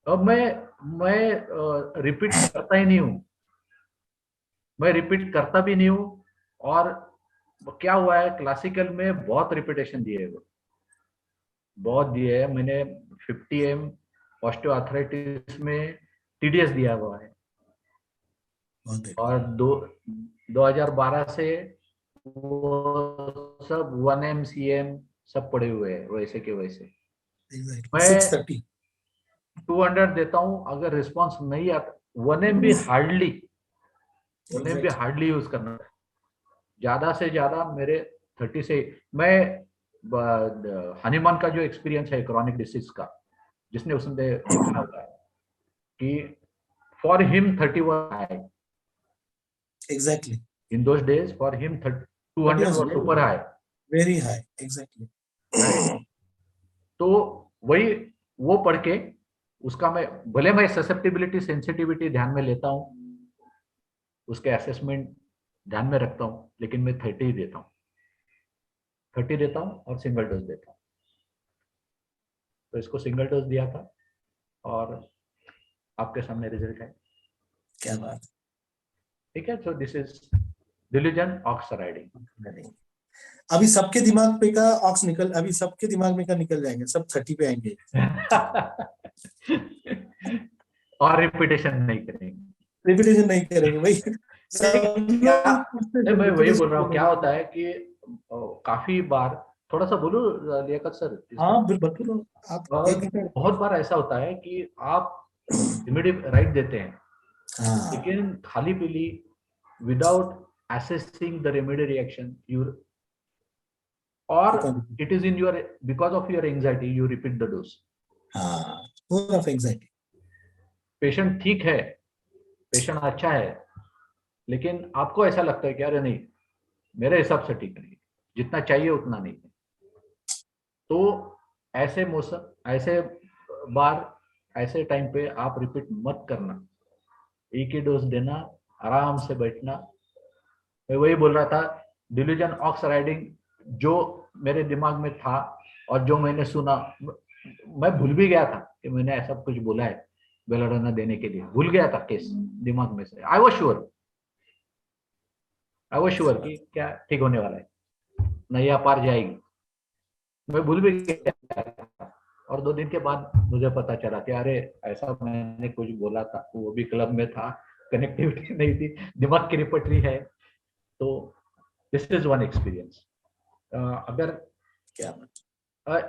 अब मैं रिपीट करता ही नहीं हूँ, मैं रिपीट करता भी नहीं हूँ। और क्या हुआ है, क्लासिकल में बहुत रिपीटेशन दिए है, बहुत दिए है। मैंने 50M ऑस्टियोआर्थराइटिस में TDS दिया हुआ है, बहुत है। और 2012 से वो सब 1M CM सब पड़े हुए हैं वैसे के वैसे। Exactly. मैं 630. 200 देता हूँ, अगर रिस्पांस नहीं आता 1M भी हार्डली, 1M भी Exactly. हार्डली यूज करना है। ज्यादा से ज्यादा मेरे 30 से मैं हनीमान का जो एक्सपीरियंस है क्रॉनिक डिसीज का, जिसने उसने देखा हुआ है कि for him 30 was high Exactly. in those days, for him 200 was was very super high, Very high. Exactly. right? तो वही वो पढ़ के उसका मैं, भले मैं ससेप्टिबिलिटी सेंसिटिविटी ध्यान में लेता हूँ, उसके असेसमेंट ध्यान में रखता हूँ, लेकिन मैं 30 ही देता हूँ, 30 देता हूँ और सिंगल डोज देता हूँ। तो इसको सिंगल डोज दिया था और आपके सामने रिजल्ट है। क्या बात। ठीक है, so this is delusion ox riding. अभी सबके दिमाग पे का ऑक्स निकल, अभी सबके दिमाग में का निकल जाएंगे, सब 30 पे आएंगे। और रिपीटेशन नहीं करेंगे, रिपीटेशन नहीं करेंगे भाई। मैं वही बोल रहा हूँ, क्या होता है कि काफी बार, थोड़ा सा बोलूं लियाकत सर? हाँ बिल्कुल। आप बहुत बार ऐसा होता है कि आप रेमेडी राइट देते हैं, लेकिन खाली पीली without assessing the remedy reaction, or it is in your, because of your anxiety you repeat the dose. More of anxiety. Patient ठीक है, पेशेंट अच्छा है, लेकिन आपको ऐसा लगता है कि अरे नहीं, मेरे हिसाब से ठीक नहीं, जितना चाहिए उतना नहीं है। तो ऐसे मौसम, ऐसे बार, ऐसे टाइम पे आप रिपीट मत करना, एक ही डोज देना, आराम से बैठना। मैं वही बोल रहा था, डिलीजन ऑक्स राइडिंग जो मेरे दिमाग में था और जो मैंने सुना, मैं भूल भी गया था कि मैंने ऐसा कुछ बोला है बेलाडोना देने के लिए, भूल गया था केस दिमाग में से। आई वाज श्योर कि क्या ठीक होने वाला है, नैया पार जाएगी, मैं भूल भी गया। और 2 दिन के बाद मुझे पता चला कि अरे ऐसा मैंने कुछ बोला था, वो भी क्लब में था, कनेक्टिविटी नहीं थी, दिमाग की रिपटरी है। तो दिस इज वन एक्सपीरियंस। अगर क्या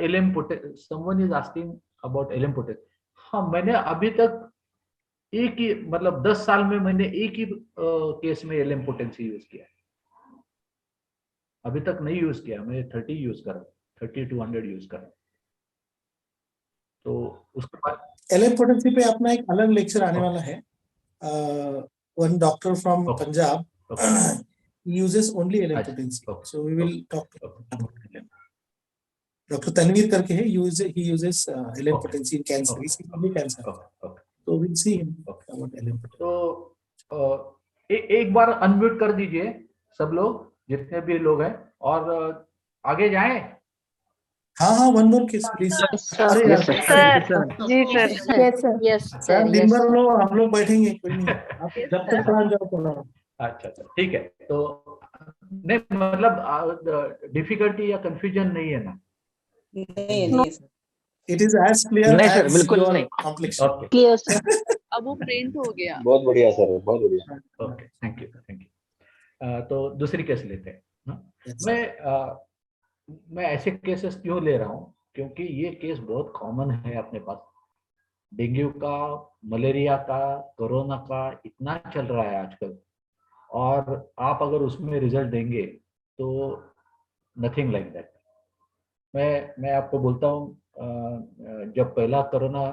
LM potence, someone is asking about LM potence. हाँ, मैंने अभी तक एक ही, मतलब 10 साल में मैंने एक ही केस में LM पोटेंसी यूज किया, अभी तक नहीं यूज किया। मैं 30 यूज कर रहा हूँ, 30 to 100 यूज कर रहा हूँ। तो उसके बाद LM पोटेंसी पे अपना एक अलग लेक्चर आने वाला है। One doctor from Punjab uses only LM potency, so we will talk about LM. Dr. Tanveer करके है, he uses LM potency in cancer, he's only cancer, so we'll see him about LM potency. तो एक बार unmute कर दीजिए सब लोग, जितने भी लोग हैं, और आगे जाएं। हाँ, one more case please. अरे जी सर। Yes, sir. सर दिन Yes, भर sir. लोग हम लोग बैठेंगे, कोई नहीं, आप जब तक पढ़ा जाओ पढ़ा। अच्छा, ठीक है। तो नहीं, मतलब डिफिकल्टी या कंफ्यूजन नहीं है ना? नहीं sir. It is as clear नहीं सर, as बिल्कुल your नहीं। complexion. Okay Clear, sir. अब वो प्रिंट हो गया। बहुत बढ़िया सर, बहुत बढ़िया। Okay, thank you. तो दूसरी केस लेते हैं ना? Yes. मैं ऐसे केसेस क्यों ले रहा हूँ, क्योंकि ये केस बहुत कॉमन है अपने पास। डेंगू का, मलेरिया का, कोरोना का इतना चल रहा है आजकल, और आप अगर उसमें रिजल्ट देंगे तो नथिंग लाइक दैट। मैं आपको बोलता हूँ, जब पहला कोरोना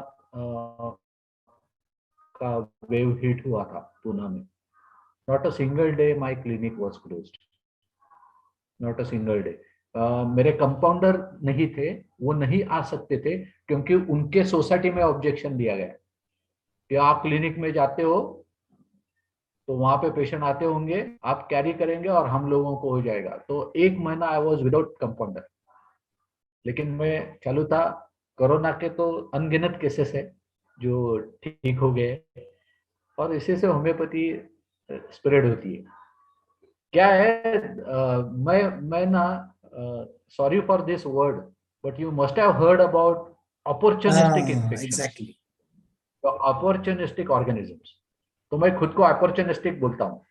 का वेव हिट हुआ था पूना में, not a single day my clinic was closed, not a single day. मेरे कंपाउंडर नहीं थे, वो नहीं आ सकते थे क्योंकि उनके सोसाइटी में ऑब्जेक्शन दिया गया कि आप क्लिनिक में जाते हो तो वहां पे पेशेंट आते होंगे, आप कैरी करेंगे और हम लोगों को हो जाएगा। तो 1 महीना आई वाज विदाउट कंपाउंडर, लेकिन मैं चालू था। कोरोना के तो अनगिनत केसेस है जो ठीक हो गए, और इसी से होम्योपैथी स्प्रेड होती है। क्या है, मैं ना, sorry for this word, but you must have heard about opportunistic infection, exactly. Opportunistic organisms. तो मैं खुद को अपॉर्चुनिस्टिक बोलता हूँ।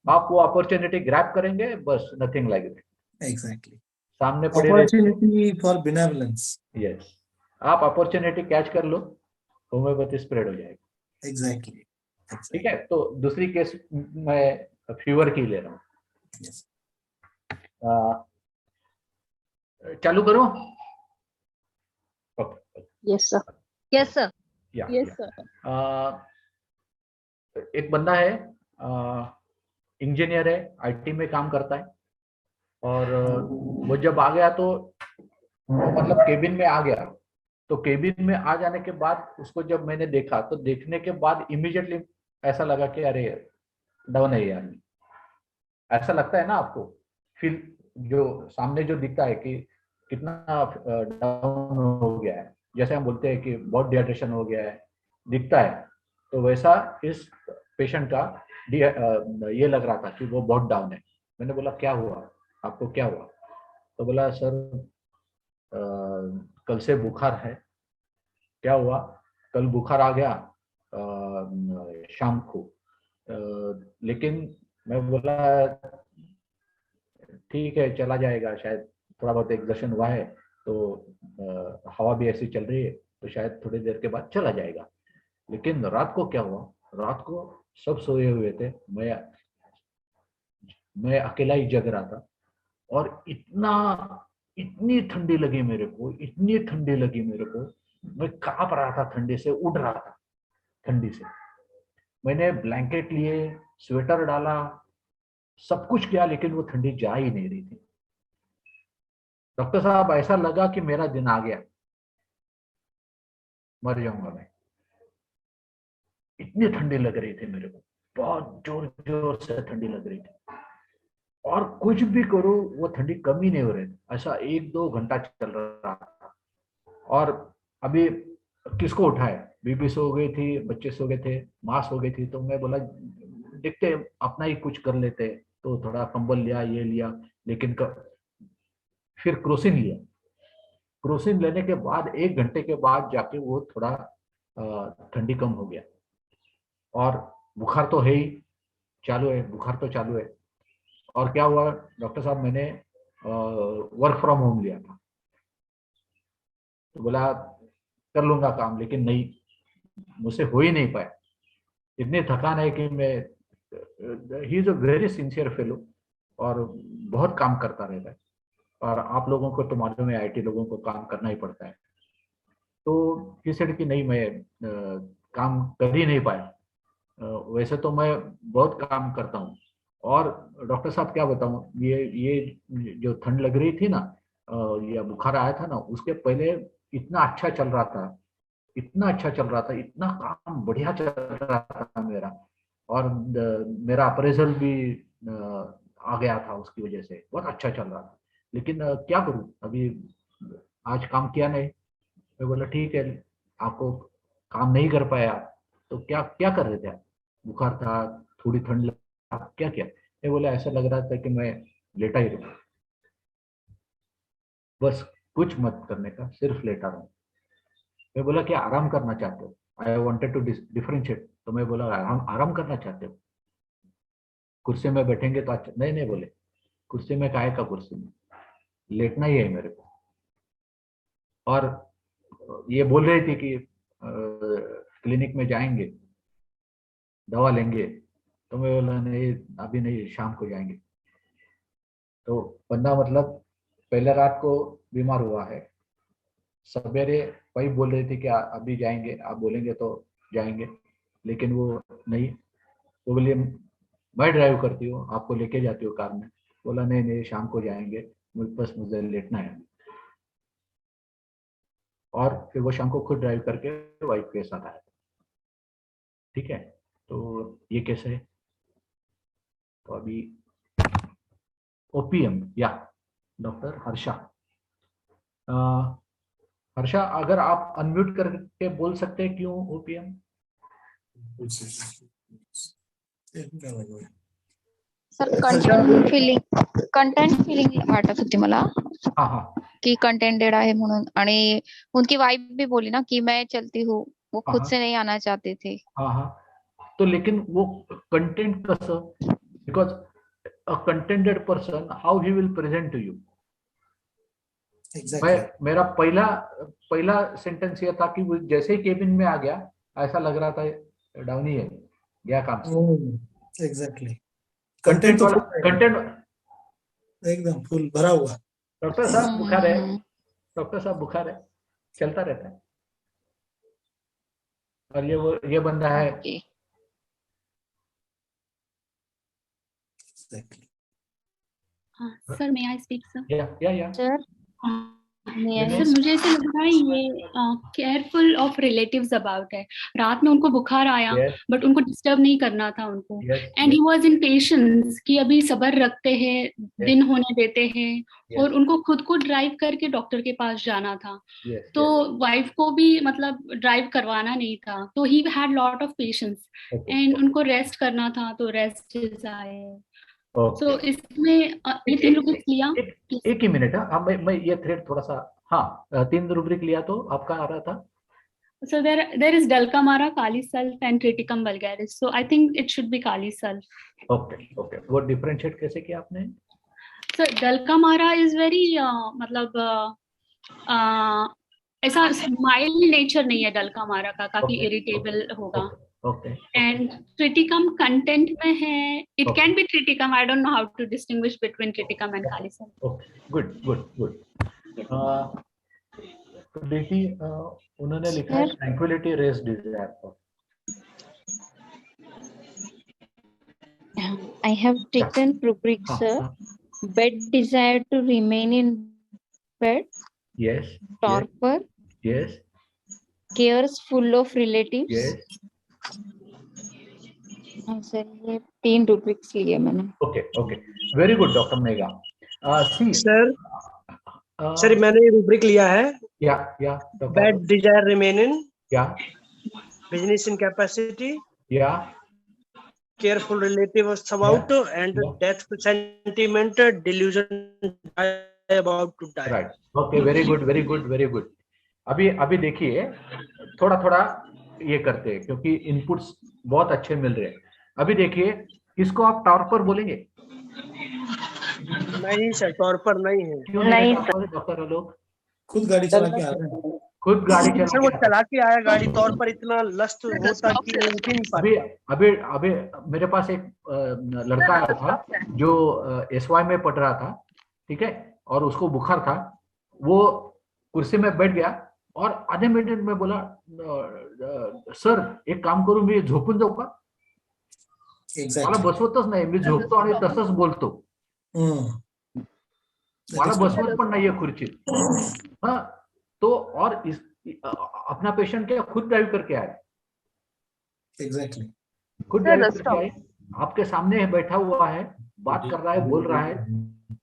आप वो अपॉर्चुनिटी ग्रैब करेंगे, बस, नथिंग लाइक दैट। एग्जैक्टली। सामने पड़ी रहे, अपॉर्चुनिटी फॉर बेनेवलेंस। यस, आप अपॉर्चुनिटी कैच कर लो, होम्योपैथी स्प्रेड हो जाएगी। एग्जैक्टली। ठीक है, तो दूसरी केस मैं फीवर की ले रहा हूँ। Yes. चालू करो। Yes, sir. Yes, sir. Yes, sir. एक बंदा है, इंजीनियर है, आईटी में काम करता है, और वो जब आ गया तो मतलब केबिन में आ गया। तो केबिन में आ जाने के बाद उसको जब मैंने देखा, तो देखने के बाद इमीडिएटली ऐसा लगा कि अरे डाउन है ये आदमी। ऐसा लगता है ना आपको, फील जो सामने जो दिखता है कि कितना डाउन हो गया है, जैसे हम बोलते हैं कि बहुत डिहाइड्रेशन हो गया है, दिखता है। तो वैसा इस पेशेंट का ये लग रहा था कि वो बहुत डाउन है। मैंने बोला क्या हुआ आपको, क्या हुआ? तो बोला सर कल से बुखार है। क्या हुआ? कल बुखार आ गया शाम को, लेकिन मैं बोला ठीक है चला जाएगा, शायद थोड़ा बहुत एक्सर्शन हुआ है, तो हवा भी ऐसी चल रही है, तो शायद थोड़ी देर के बाद चला जाएगा। लेकिन रात को क्या हुआ, रात को सब सोए हुए थे, मैं अकेला ही जग रहा था, और इतनी ठंडी लगी मेरे को, इतनी ठंडी लगी मेरे को, मैं कांप रहा था ठंडी से, उड़ रहा था ठंडी से। मैंने ब्लैंकेट लिए, स्वेटर डाला, सब कुछ किया, लेकिन वो ठंडी जा ही नहीं रही थी। डॉक्टर साहब ऐसा लगा कि मेरा दिन आ गया, मर जाऊंगा मैं। इतनी ठंडी लग रही थी मेरे को, बहुत जोर जोर से ठंडी लग रही थी, और कुछ भी करो वो ठंडी कम ही नहीं हो रही थी। ऐसा 1-2 घंटा चल रहा था। और अभी किसको उठाए, बीबी सो गई थी, बच्चे सो गए थे, माँ सो गई थी। तो मैं बोला देखते अपना ही कुछ कर लेते, तो थोड़ा कंबल लिया, ये लिया, लेकिन फिर क्रोसिन लिया। क्रोसिन लेने के बाद 1 घंटे के बाद जाके वो थोड़ा ठंडी कम हो गया। और बुखार तो है ही, चालू है, बुखार तो चालू है। और क्या हुआ डॉक्टर साहब, मैंने वर्क फ्रॉम होम लिया था। तो बोला कर लूंगा काम, लेकिन नहीं, मुझसे हो ही नहीं पाया। इतनी थकान है कि मैं, he is a very sincere fellow, और बहुत काम करता रहता है। और आप लोगों को तो मालूम है, आईटी लोगों को काम करना ही पड़ता है। तो ही सेड कि नहीं, मैं काम कर ही नहीं पाया। वैसे तो मैं बहुत काम करता हूँ। और डॉक्टर साहब क्या बताऊँ, ये जो ठंड लग रही थी ना, या बुखार आया था ना, उसके पहले इतना अच्छा चल रहा था, इतना अच्छा चल रहा था, इतना काम बढ़िया चल रहा था मेरा। और मेरा अप्रेजल भी आ गया था, उसकी वजह से बहुत अच्छा चल रहा था। लेकिन क्या करूं, अभी आज काम किया नहीं। मैं बोला ठीक है, आपको काम नहीं कर पाया, तो क्या क्या कर रहे थे आप? बुखार था, थोड़ी ठंड लगा, क्या क्या? मैं बोला ऐसा लग रहा था कि मैं लेटा ही रहूं, बस कुछ मत करने का, सिर्फ लेटा रहूं। मैं बोला क्या आराम करना चाहते हो? I wanted to differentiate. तो मैं बोला आराम करना चाहते हो? कुर्सी में बैठेंगे तो अच्छा नहीं, नहीं बोले, कुर्सी में काहे का, कुर्सी में लेटना ही है मेरे को। और ये बोल रही थी कि क्लिनिक में जाएंगे, दवा लेंगे। तो मैं बोला नहीं, अभी नहीं, शाम को जाएंगे। तो बंदा मतलब पहले रात को बीमार हुआ है। सवेरे वही बोल रही थी कि अभी जाएंगे, आप बोलेंगे तो जाएंगे, लेकिन वो नहीं, वो बोलिए मैं ड्राइव करती हूँ, आपको लेके जाती हूँ कार में। बोला नहीं नहीं, शाम को जाएंगे, बस मुझे लेटना है। और फिर वो शाम को खुद ड्राइव करके वाइफ के साथ आया। ठीक है, तो ये कैसे है? तो अभी ओपीएम या डॉक्टर हर्षा, हर्षा अगर आप अनम्यूट करके बोल सकते हैं क्यों ओपीएम? सर कंटेंट फिलिंग वाटत होती मला हाँ हाँ की कंटेंटेड आहे म्हणून, आणि उनकी वाइफ भी बोली ना कि मैं चलती हूँ, वो खुद हाँ। से नहीं आना चाहते थे। हाँ हाँ, तो लेकिन वो कंटेंट कसं, because a contented person how he will present to you. मेरा पहला सेंटेंस ये था कि वो जैसे ही केबिन में आ गया ऐसा लग रहा था डाउन ही है, गया काम से। एग्जैक्टली, कंटेंट एकदम फुल भरा हुआ। डॉक्टर साहब बुखार है, डॉक्टर साहब बुखार है, चलता रहता है। और ये बंदा है। Sir may I speak sir? या सर सर मुझे ऐसा लग रहा है ये केयरफुल ऑफ रिलेटिव्स अबाउट है। रात में उनको बुखार आया, बट उनको डिस्टर्ब नहीं करना था उनको, and he was in patience कि अभी सब्र रखते हैं, दिन होने देते हैं, और उनको खुद को ड्राइव करके डॉक्टर के पास जाना था। तो वाइफ को भी मतलब ड्राइव करवाना नहीं था, तो he had lot of patience and उनको रेस्ट करना था, तो रेस्ट इज आए। तो इसमें ये 3 रुब्रिक लिया। एक ही मिनट है, मैं ये थ्रेड थोड़ा सा, हाँ 3 रुब्रिक लिया तो आपका आ रहा था। So there is Dulcamara, Kali Sulf and Triticum vulgaris. So I think it should be Kali Sulf. Okay, वो डिफरेंशिएट कैसे किया आपने? So Dulcamara is very मतलब ऐसा माइल्ड नेचर नहीं है Dulcamara का, काफी इरिटेबल होगा। एंड ट्रिटिकम कंटेंट में है, it can be triticum, I don't know how to distinguish between triticum and kali sulph. Good. देखिए उन्होंने लिखा है tranquillity rest desire. I have taken rubric, sir. Bed desire to remain in bed. Yes. Torpor. Yes. Cares full of relatives. Yes. सर ये 3 rubrics लिए मैंने। Okay, very good doctor Megha. सर मैंने रुब्रिक लिया है। या बेड डिजायर रिमेन इन, या बिजनेस इन कैपेसिटी, या careful relative about, and death sentiment, delusion about to die. Right, okay, very good. अभी देखिए थोड़ा ये करते हैं क्योंकि इनपुट्स बहुत अच्छे मिल रहे हैं। अभी देखिए इसको आप टॉर्पर बोलेंगे? नहीं सर, टॉर्पर नहीं है। क्यों नहीं डॉक्टर लोग? खुद गाड़ी चला के आ रहे हैं। खुद गाड़ी वो चला के आया गाड़ी, तौर पर इतना लस्ट होता कि उठ नहीं पाता। अभी मेरे पास एक लड़का आया था जो SY में पढ़ रहा था, ठीक है, और उसको बुखार था। वो कुर्सी में बैठ गया और आधे मिनट में बोला सर एक काम करू, मी झोपून जाऊ का? मला बसवतच नाही, मी झोपतो आणि तसंच बोलतो, मला बसवत पण नाहीये खुर्चीत। हाँ, तो और अपना पेशेंट क्या खुद ड्राइव करके आए। एग्जैक्टली, खुद ड्राइव करके आए, आपके सामने बैठा हुआ है, बात कर रहा है, बोल रहा है,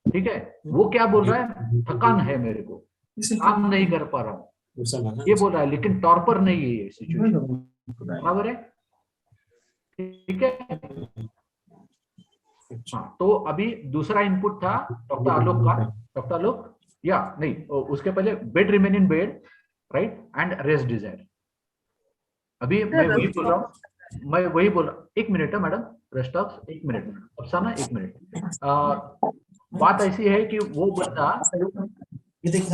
ठीक है। वो क्या बोल रहा है? थकान है मेरे को, काम नहीं कर पा रहा हूँ, ये बोल रहा है, लेकिन टॉर्पर नहीं है ये सिचुएशन। बराबर है, ठीक है। हाँ, तो अभी दूसरा इनपुट था डॉक्टर आलोक का। डॉक्टर आलोक, या नहीं, उसके पहले bed remain in bed, right, and rest desire. अभी मैं वही बोल रहा हूँ, 1 मिनट है मैडम, रेस्ट ऑफ 1 मिनट, अफसाना 1 मिनट। बात ऐसी है कि वो बंदा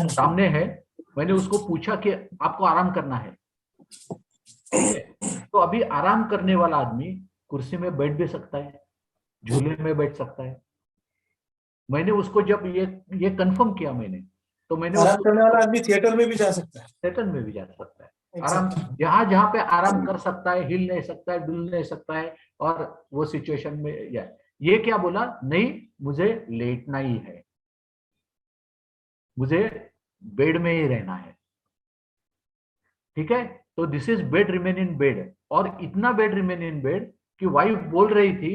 सामने है, मैंने उसको पूछा कि आपको आराम करना है, तो अभी आराम करने वाला आदमी कुर्सी में बैठ भी सकता है, झूले में बैठ सकता है। मैंने उसको जब ये कंफर्म किया मैंने तो मैंने आराम करने वाला आदमी थिएटर में भी जा सकता है। थिएटर में भी जा सकता है, आराम जहां पे आराम कर सकता है, हिल नहीं सकता है, डुल नहीं सकता है, और वो सिचुएशन में ये क्या बोला, नहीं मुझे लेटना ही है, मुझे बेड में ही रहना है, ठीक है। तो this is bed remain in bed, और इतना बेड रिमेन इन बेड कि वाइफ बोल रही थी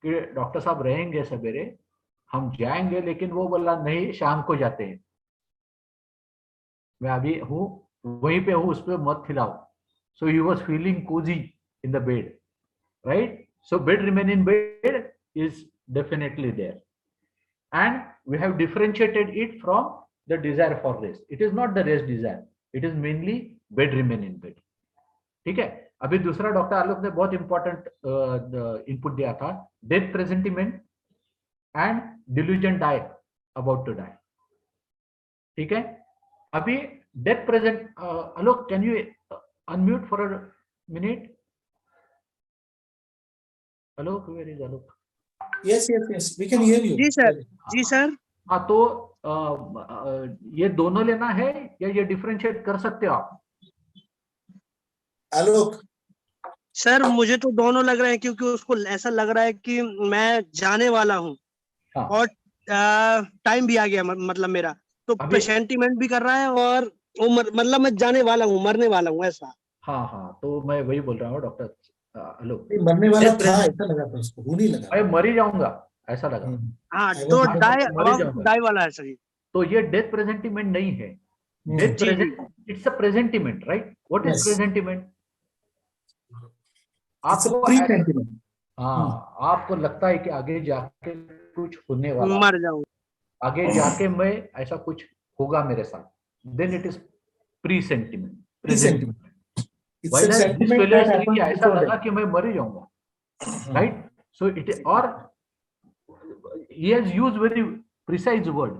कि डॉक्टर साहब रहेंगे सवेरे, हम जाएंगे, लेकिन वो बोला नहीं शाम को जाते हैं, मैं अभी हूं वहीं पे हूं, उस पर मत खिलाओ। So he was feeling cozy in the bed, right. So bed remain in bed is definitely there, and we have differentiated it from the desire for rest. It is not the rest desire, it is mainly bed remain in bed, ठीक है। अभी दूसरा doctor आलोक ने बहुत important input दिया था, death presentiment and delusion die about to die, ठीक है। अभी death present, Alok can you unmute for a minute? Alok, where is Alok? Yes, yes, yes. We can hear you. जी सर, जी सर। हाँ, तो ये दोनों लेना है या ये डिफरेंशिएट कर सकते हो आप? आलोक, सर मुझे तो दोनों लग रहे हैं, क्योंकि उसको ऐसा लग रहा है कि मैं जाने वाला हूँ, हाँ। और टाइम भी आ गया, मतलब मेरा तो प्रेसेंटिमेंट भी कर रहा है, और वो मतलब मैं जाने वाला हूँ, मरने वाला हूँ, ऐसा। हाँ हाँ, तो मैं वही बोल रहा हूँ डॉक्टर आलोक, मरने वाला था ऐसा लगा था उसको, वो नहीं लगा। मैं मर ही जाऊंगा ऐसा लगा। हाँ, तो डाई वाला है सर। तो ये डेथ प्रेजेंटिमेंट नहीं है, death present, it's a presentiment, right. What is presentiment? आपको हाँ, आपको लगता है कि आगे जाके कुछ होने वाला, मर जाऊं, आगे जाके मैं ऐसा कुछ होगा मेरे साथ, then it is pre sentiment, presentiment. ऐसा लगा कि मैं मर ही जाऊंगा, राइट। सो इट, और he has used very precise word.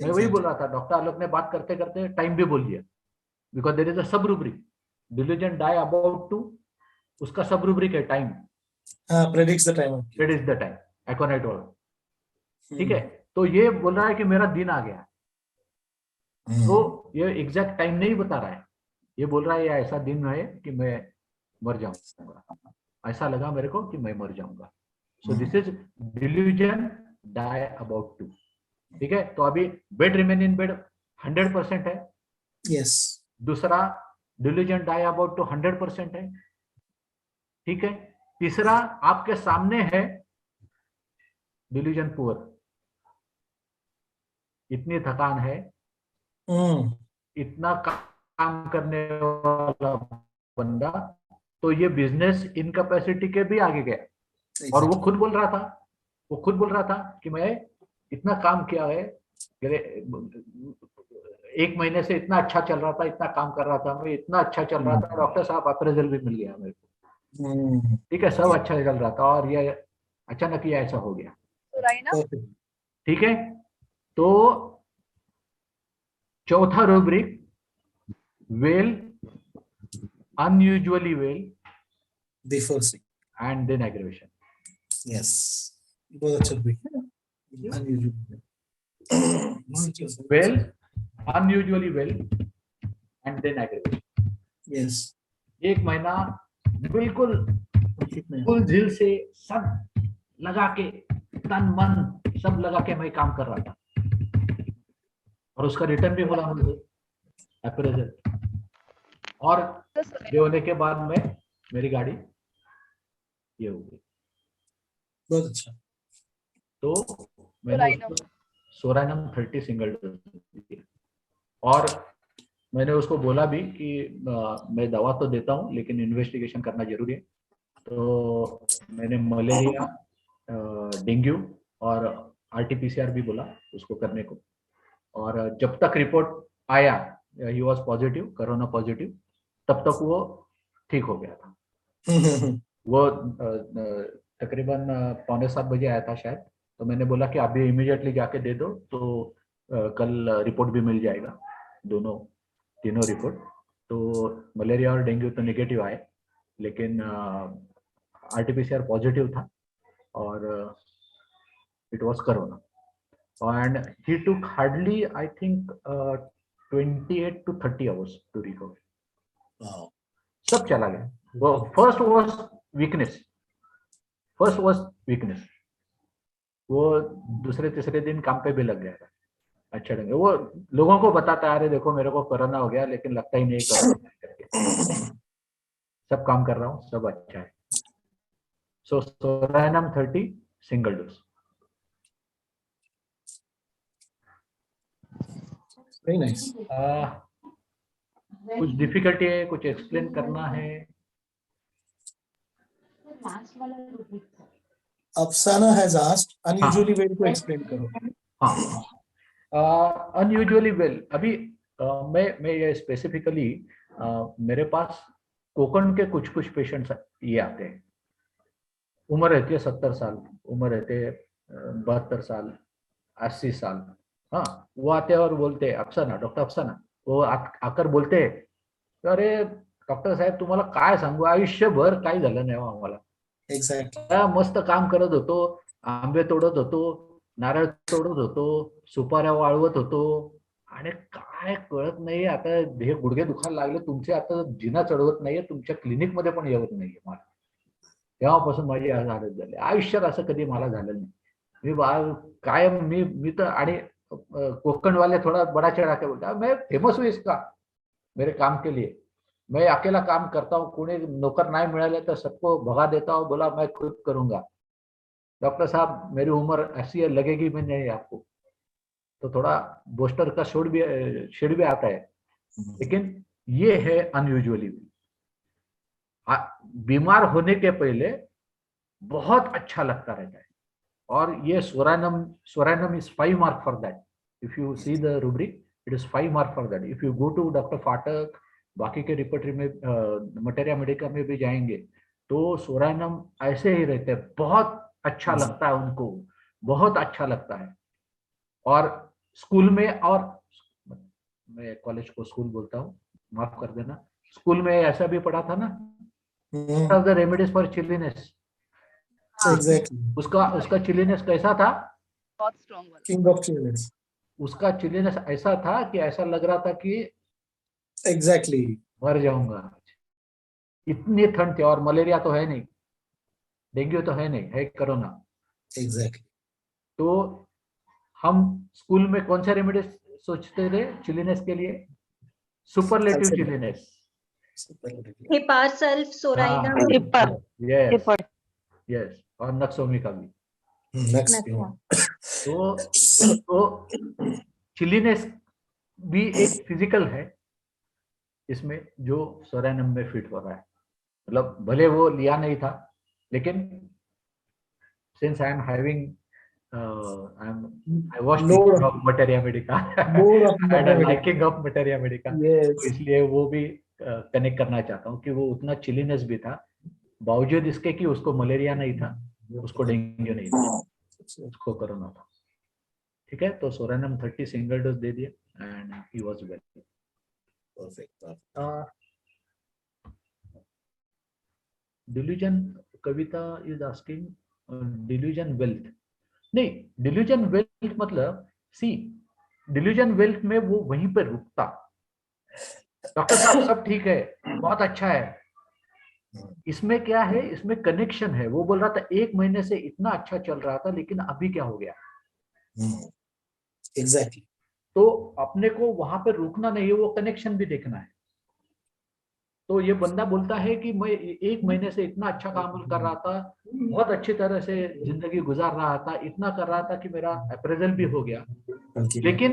मैं वही बोल रहा था, डॉक्टर आलोक ने बात करते करते टाइम भी बोल दिया, because there is a sub rubric, delusion die about to, उसका सब रूब्रिक है time, predicts the time, predicts the time, aconite वाला, ठीक है। तो ये बोल रहा है कि मेरा दिन आ गया, तो ये एग्जैक्ट टाइम नहीं बता रहा है, ये बोल रहा है ये ऐसा दिन है कि मैं मर जाऊंगा, ऐसा लगा मेरे को कि मैं मर जाऊंगा। So this is delusion die about to, ठीक है। तो अभी बेड रिमेन इन बेड 100% है, यस। दूसरा डिल्यूजन डाई अबाउट टू 100% है, ठीक है। तीसरा आपके सामने है डिल्यूजन पुअर, इतनी थकान है, इतना काम करने वाला बंदा, तो ये बिजनेस इनकैपेसिटी के भी आगे गया, और वो खुद बोल रहा था कि मैं इतना काम किया है, 1 महीने से इतना अच्छा चल रहा था, इतना काम कर रहा था मैं, इतना अच्छा चल रहा था, डॉक्टर साहब अप्रेजल भी मिल गया मेरे को, ठीक है, सब अच्छा चल रहा था, और ये अचानक ये ऐसा हो गया, ठीक है। तो चौथा rubric, well, unusually well, before sick, and then aggravation. Yes, बहुत अच्छा रूब्रिक है, well, unusually well, and then aggravation. Yes, 1 महीना बिल्कुल फुल झील से सब लगा के, तन मन सब लगा के मैं काम कर रहा था, और उसका रिटर्न भी बोला मुझे अप्रेजल, और ये होने के बाद में मेरी गाड़ी ये हो गई। बहुत अच्छा। तो मैंने उसको सोरानम 30 सिंगल डोज दी, और मैंने उसको बोला भी कि मैं दवा तो देता हूँ लेकिन इन्वेस्टिगेशन करना जरूरी है। तो मैंने मलेरिया, डेंगू और RT-PCR भी बोला उसको करने को, और जब तक रिपोर्ट आया he was positive, corona positive, तब तक वो ठीक हो गया था। वो तकरीबन 6:45 बजे आया था शायद, तो मैंने बोला कि अभी इमीडिएटली जाके दे दो, तो कल रिपोर्ट भी मिल जाएगा, तीनों रिपोर्ट। तो मलेरिया और डेंगू तो नेगेटिव आए, लेकिन RT-PCR पॉजिटिव था, और it was corona. and he took hardly, I think, 28 to 30 hours to recover. Wow. सब चला गया. वो first was weakness. वो दूसरे तीसरे दिन काम पे भी लग गया था अच्छे ढंग से. वो लोगों को बताता है, अरे देखो मेरे को कोरोना हो गया लेकिन लगता ही नहीं कोरोना करके. सब काम कर रहा हूँ, सब अच्छा है. सो सोरानम 30 सिंगल डोज. Very nice. कुछ डिफिकल्टी है, कुछ एक्सप्लेन करना है? Afsana has asked unusually well to explain करो. हाँ, अनयूजुअली वेल. अभी मैं ये स्पेसिफिकली मेरे पास कोकण के कुछ पेशेंट्स ये आते हैं. उम्र रहती है 70 साल, उम्र रहते है 72 साल, 80 साल. हाँ, वो आते हैं और बोलते हैं अफसाना, डॉक्टर अफसाना. वो आकर बोलते हैं, अरे डॉक्टर साहेब तुम्हाला काय सांगू, आयुष्यभर काही झालं नाही आम्हाला. Exactly. मस्त काम करत होतो, आंबे तोडत होतो, नारळ तोडत होतो, सुपाऱ्या वाळवत होतो, आणि काय कळत नाही. आता हे गुडघे दुखायला लागले तुमचे, आता जिना चढवत नाहीये, तुमच्या क्लिनिक मध्ये पण येत नाहीये मला. तेव्हापासून माझी हालत झाली. आयुष्यात असं कधी मला झालं नाही. मी कायम मी तर, आणि कोकण वाले थोड़ा बड़ा चढ़ा के बोलता, मैं फेमस हूँ इसका, मेरे काम के लिए. मैं अकेला काम करता हूँ, कोई नौकर नहीं मिले तो सबको भगा देता हूँ. बोला मैं खुद करूंगा. डॉक्टर साहब मेरी उम्र ऐसी है, लगेगी भी नहीं आपको. तो थोड़ा बोस्टर का शेड भी आता है. लेकिन ये है अनयूजुअली. बीमार होने के पहले बहुत अच्छा लगता रहता है. और ये सोरानम is 5 mark for that. If you see the rubric, it is 5 mark for that. If you go to Dr. Fatak, बाकी के रिपोर्टरी में मटेरिया मेडिका में भी जाएंगे तो सोरानम ऐसे ही रहते हैं. बहुत अच्छा लगता है उनको, बहुत अच्छा लगता है. और स्कूल में, और मैं कॉलेज को स्कूल बोलता हूँ, माफ कर देना, स्कूल में ऐसा भी पढ़ा था ना, the remedies for chilliness. Exactly. उसका चिलीनेस कैसा था? बहुत स्ट्रॉन्ग वाला. King of chillness. उसका चिलीनेस ऐसा था कि ऐसा लग रहा था कि Exactly. मर जाऊंगा. इतनी ठंड थी, और मलेरिया तो है नहीं, डेंगू तो है नहीं, है कोरोना. Exactly. तो हम स्कूल में कौन सा रेमेडी सोचते थे चिलीनेस के लिए? Superlative chilliness. Hepar sulph psorinum. Yes, और नक्सोमी का भी. तो चिलीनेस भी एक फिजिकल है इसमें, जो सोरानम में फिट हो रहा है. मतलब भले वो लिया नहीं था, लेकिन since I am having I was thinking of materia medica. I had a liking of materia medica. इसलिए वो भी कनेक्ट करना चाहता हूँ कि वो उतना चिलीनेस भी था, बावजूद इसके कि उसको मलेरिया नहीं था, उसको डेंगू नहीं था, उसको कोरोना था. ठीक है, तो सोरानम 30 सिंगल डोज दे दिया and he was well. Perfect. Delusion, Kavita is asking delusion wealth. नहीं, डिल्यूजन वेल्थ मतलब, सी डिल्यूजन वेल्थ में वो वहीं पर रुकता. डॉक्टर साहब सब ठीक है, बहुत अच्छा है. इसमें क्या है, इसमें कनेक्शन है. वो बोल रहा था 1 महीने से इतना अच्छा चल रहा था, लेकिन अभी क्या हो गया. Exactly. तो अपने को वहां पर रुकना नहीं है, वो कनेक्शन भी देखना है. तो ये बंदा बोलता है कि मैं 1 महीने से इतना अच्छा काम कर रहा था, बहुत अच्छी तरह से जिंदगी गुजार रहा था, इतना कर रहा था कि मेरा अप्रेजल भी हो गया, लेकिन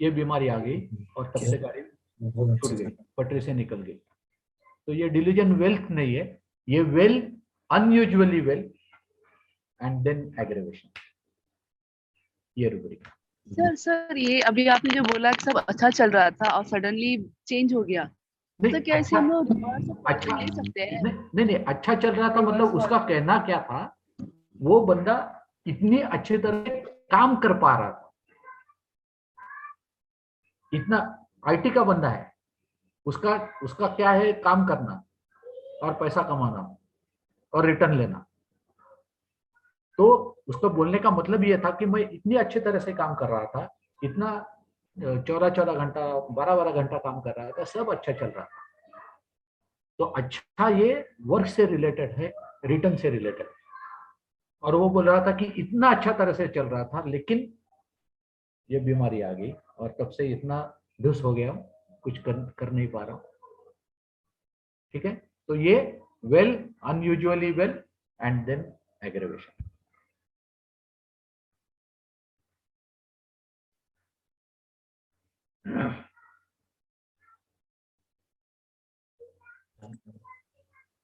ये बीमारी आ गई और तब से गाड़ी छूट गई, पटरी से निकल गई. तो ये डिल्यूजन वेल्थ नहीं है, ये well unusually well and then aggravation. ये रूब्रिक. सर ये अभी आपने जो बोला कि सब अच्छा चल रहा था और सडनली चेंज हो गया, तो क्या ऐसे हम लोग अच्छा ले सकते हैं? नहीं, अच्छा चल रहा था मतलब उसका कहना क्या था, वो बंदा इतनी अच्छी तरह काम कर पा रहा था, इतना आईटी का बंदा है, उसका क्या है, काम करना और पैसा कमाना और रिटर्न लेना. तो उसको बोलने का मतलब ये था कि मैं इतनी अच्छी तरह से काम कर रहा था, इतना 14 घंटा 12 घंटा काम कर रहा था, सब अच्छा चल रहा था। तो अच्छा ये वर्क से रिलेटेड है, रिटर्न से रिलेटेड। और वो बोल रहा था कि इतना अच्छा तरह से चल रहा था, लेकिन ये बीमारी आ गई और तब से इतना ढुस हो गया, कुछ कर नहीं पा रहा हूँ। ठीक है, तो ये well, unusually well and then aggravation.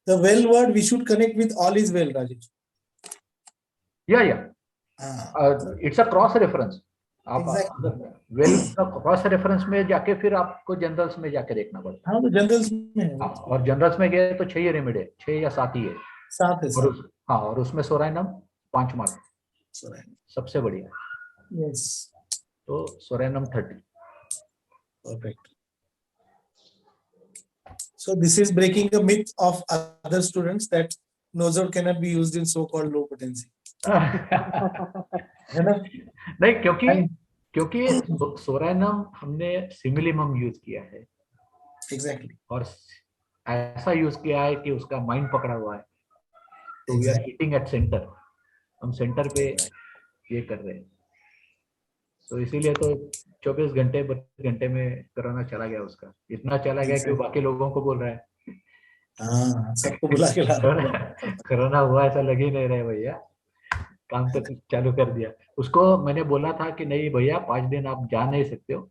The well word we should connect with all is well, Rajesh. Yeah. It's a cross reference. आप Exactly. वेल क्रॉस रेफरेंस में जाके फिर आपको जनरल्स में जाके देखना पड़ता है। हाँ, तो जनरल्स में है। और जनरल्स में गए तो 6 ही रेमेडी, 6 या 7 ही है। 7 है सर। हाँ, और उसमें सोराइनम 5 मार्क सबसे बढ़िया। Yes. तो psorinum 30। Perfect. So this is breaking a myth of other students that Nozod cannot be used in so-called low potency. है ना? नहीं, क्योंकि सोराइनम हमने सिमिलिमम यूज किया है। Exactly. और ऐसा यूज किया है कि उसका माइंड पकड़ा हुआ है। तो we are hitting at centre, हम सेंटर पे ये कर रहे हैं। तो इसीलिए तो 24 घंटे 32 घंटे में कोरोना चला गया उसका, इतना चला गया कि बाकी लोगों को बोल रहा है। हाँ, सबको बुला के ला कोरोना हुआ ऐसा लग ही नहीं रहा है भैया, काम तो चालू कर दिया। उसको मैंने बोला था कि नहीं भैया 5 दिन आप जा नहीं सकते हो,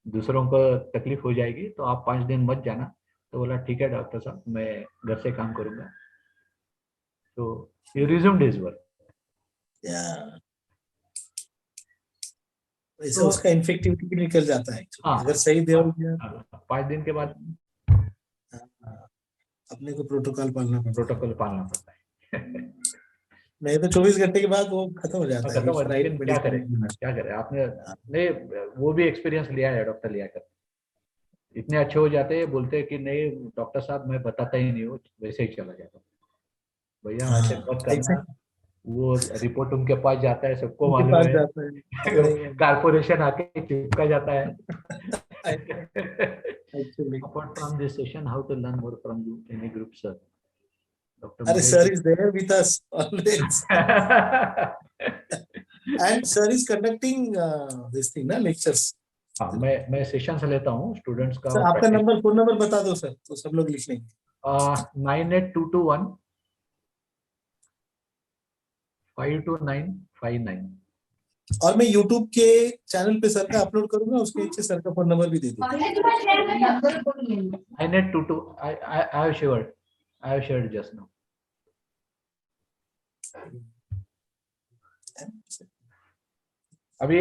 दूसरों को तकलीफ हो जाएगी, तो आप 5 दिन मत जाना। तो बोला ठीक है डॉक्टर साहब, मैं घर से काम करूंगा। तो he resumed his work. वैसे उसका इन्फेक्टिविटी भी निकल जाता है अगर सही दे 5 दिन के बाद अपने को प्रोटोकॉल पालना पड़ता है। नहीं तो 24 घंटे के बाद वो खत्म हो जाता है। क्या करें आपने नहीं, वो भी एक्सपीरियंस लिया है डॉक्टर लियाकत। इतने अच्छे हो जाते हैं, बोलते हैं कि नहीं डॉक्टर साहब मैं बताता ही नहीं हूँ, वैसे ही चला जाता भैया, ऐसे मत करना। वो रिपोर्ट उनके पास जाता है, सबको मालूम है, कारपोरेशन आके चिपका जाता है। Apart from this session, how to learn more from you, any group, sir? Dr. Sir is there with us always. And sir is conducting this thing, ना lectures. हाँ, मैं सेशंस लेता हूँ स्टूडेंट्स का। सर आपका नंबर, फोन नंबर बता दो sir, तो सब लोग लिख लेंगे। 9822 52959। और मैं YouTube के चैनल पे सर का अपलोड करूंगा, उसके नीचे सर का फोन नंबर भी दे दूंगा। 9822 I have shared just now. अभी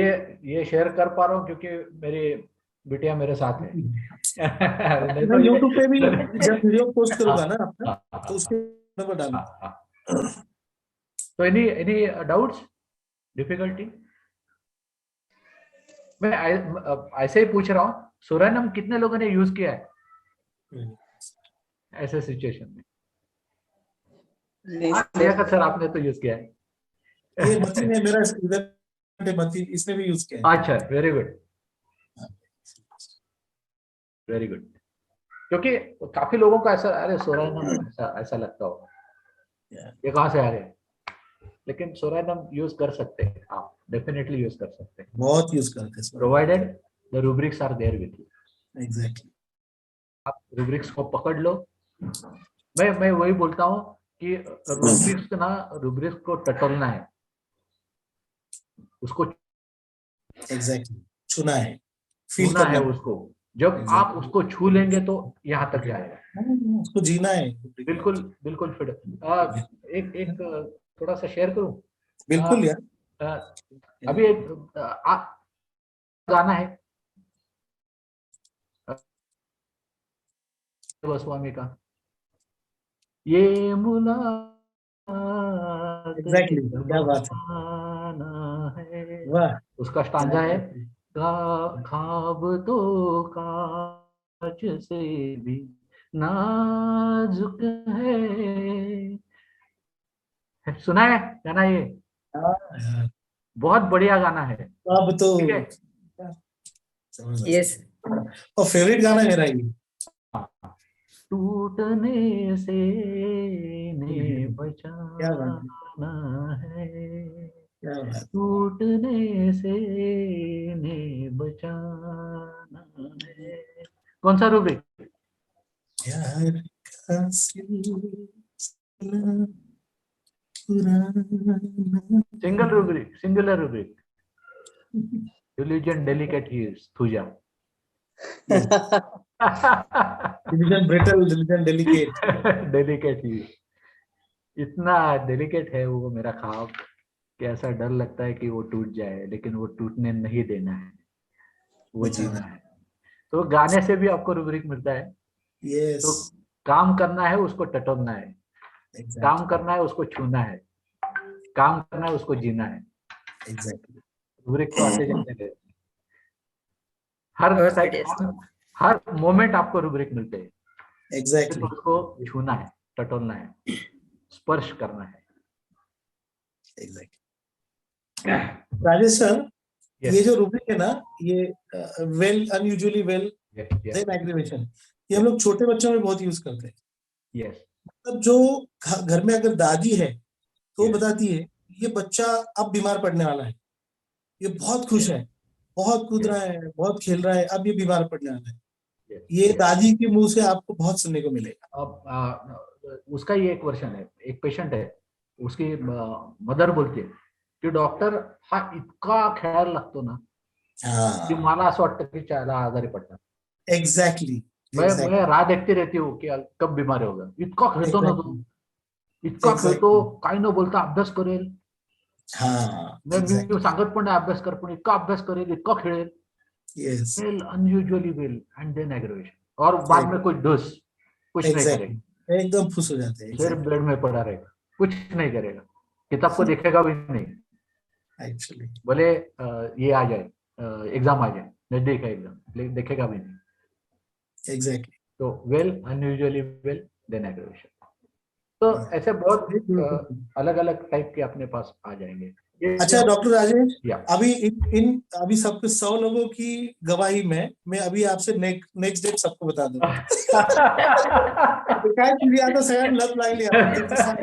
ये शेयर कर पा रहा हूँ क्योंकि मेरी बिटिया मेरे साथ है। मैं YouTube पे भी जब वीडियो पोस्ट करूंगा ना अपना, तो उसके नंबर डालूंगा। तो any doubts, difficulty? मैं ऐसे ही पूछ रहा हूँ, सोराइनम कितने लोगों ने यूज किया है ऐसे सिचुएशन में? सर आपने तो यूज किया है। ये मतीन है मेरा, इधर मतीन, इसने भी यूज किया है। अच्छा, वेरी गुड वेरी गुड। क्योंकि काफी लोगों को ऐसा, अरे सोराइनम ऐसा लगता होगा ये कहाँ से आ रहे हैं, लेकिन सोराइनम यूज कर सकते हैं आप, डेफिनेटली यूज कर सकते हैं, बहुत यूज करते हैं, provided the rubrics are there with you. Exactly, आप रूब्रिक्स को पकड़ लो। मैं वही बोलता हूँ कि रूब्रिक्स को टटोलना है, उसको एग्जैक्टली छूना है, छूना है उसको। जब आप उसको छू लेंगे तो यहाँ तक जाएगा, उसको जीना है। बिल्कुल बिल्कुल फिट। एक थोड़ा सा शेयर करूं? बिल्कुल यार। अभी एक गाना है गोस्वामी का, ये मुलाकात क्या बात है, वाह। उसका स्टांजा है, ख्वाब तो कांच से भी नाजुक है। सुना है गाना ये? यार, बहुत बढ़िया गाना है। अब तो ठीक है। यस, और फेवरेट गाना मेरा ये। टूटने से ने क्या बात है, बचाना है, क्या बात। टूटने से ने बचाना है। कौन सा रूब्रिक? प्यार का सिलसिला पुराना। Single rubric, singular rubric. Diligent, delicate he is, Thuja. Diligent, brittle, diligent, delicate. Delicate he is. इतना डेलिकेट है वो मेरा ख्वाब कि ऐसा डर लगता है कि वो टूट जाए, लेकिन वो टूटने नहीं देना है, वो जीना है। तो गाने से भी आपको रूब्रिक मिलता है। Yes. तो काम करना है उसको टटोलना है, Exactly. काम करना है उसको छूना है, काम करना है उसको जीना है। Exactly. रूब्रिक तो आते जाते रहते हैं। हर मोमेंट आपको रूब्रिक मिलते हैं। Exactly. तो उसको छूना है, टटोलना है, स्पर्श करना है। Exactly. Rajesh sir, Yes. ये जो रूब्रिक है ना, ये well, unusually well, then aggravation, ये हम लोग छोटे बच्चों में बहुत यूज करते हैं। Yes. मतलब जो घर में अगर दादी है तो वो बताती है ये बच्चा अब बीमार पड़ने वाला है, ये बहुत खुश है, बहुत कूद रहा है, बहुत खेल रहा है, अब ये बीमार पड़ने वाला है। ये दादी के मुंह से आपको बहुत सुनने को मिलेगा। अब उसका ये एक वर्षन है, एक पेशेंट है, उसकी मदर बोलते की डॉक्टर हा इतका खेळायला लागतो ना की मला असं वाटतं की त्याला आजारी पडणार. एग्जैक्टली, मैं राह देखती रहती हूँ कि कब बीमार होगा. इतका खेळतो ना तो, इतका खेळतो, काही न बोलता अभ्यास करेल. मी सांगत पण नाही अभ्यास कर, पण इतका अभ्यास करेल, इतका खेळेल. Well, unusually well, and then aggravation, और बाद में कुछ ढूस, कुछ नहीं करेगा, एकदम फुस हो जाते हैं, सिर्फ बेड में पड़ा रहेगा, कुछ नहीं करेगा, किताब को देखेगा भी नहीं एक्चुअली, बोले ये आ जाए, एग्जाम आ जाए, नजदीक है एग्जाम, लेकिन देखेगा भी नहीं. एग्जैक्टली. तो well, unusually well, then aggravation. तो ऐसे बहुत अलग अलग टाइप के अपने पास आ जाएंगे. अच्छा डॉक्टर राजेश, अभी अभी सबके 100 लोगों की गवाही में मैं अभी आपसे नेक्स्ट डेट सबको बता दूंगा. काय तुम्ही आता सगळ्यांना लत लागली आता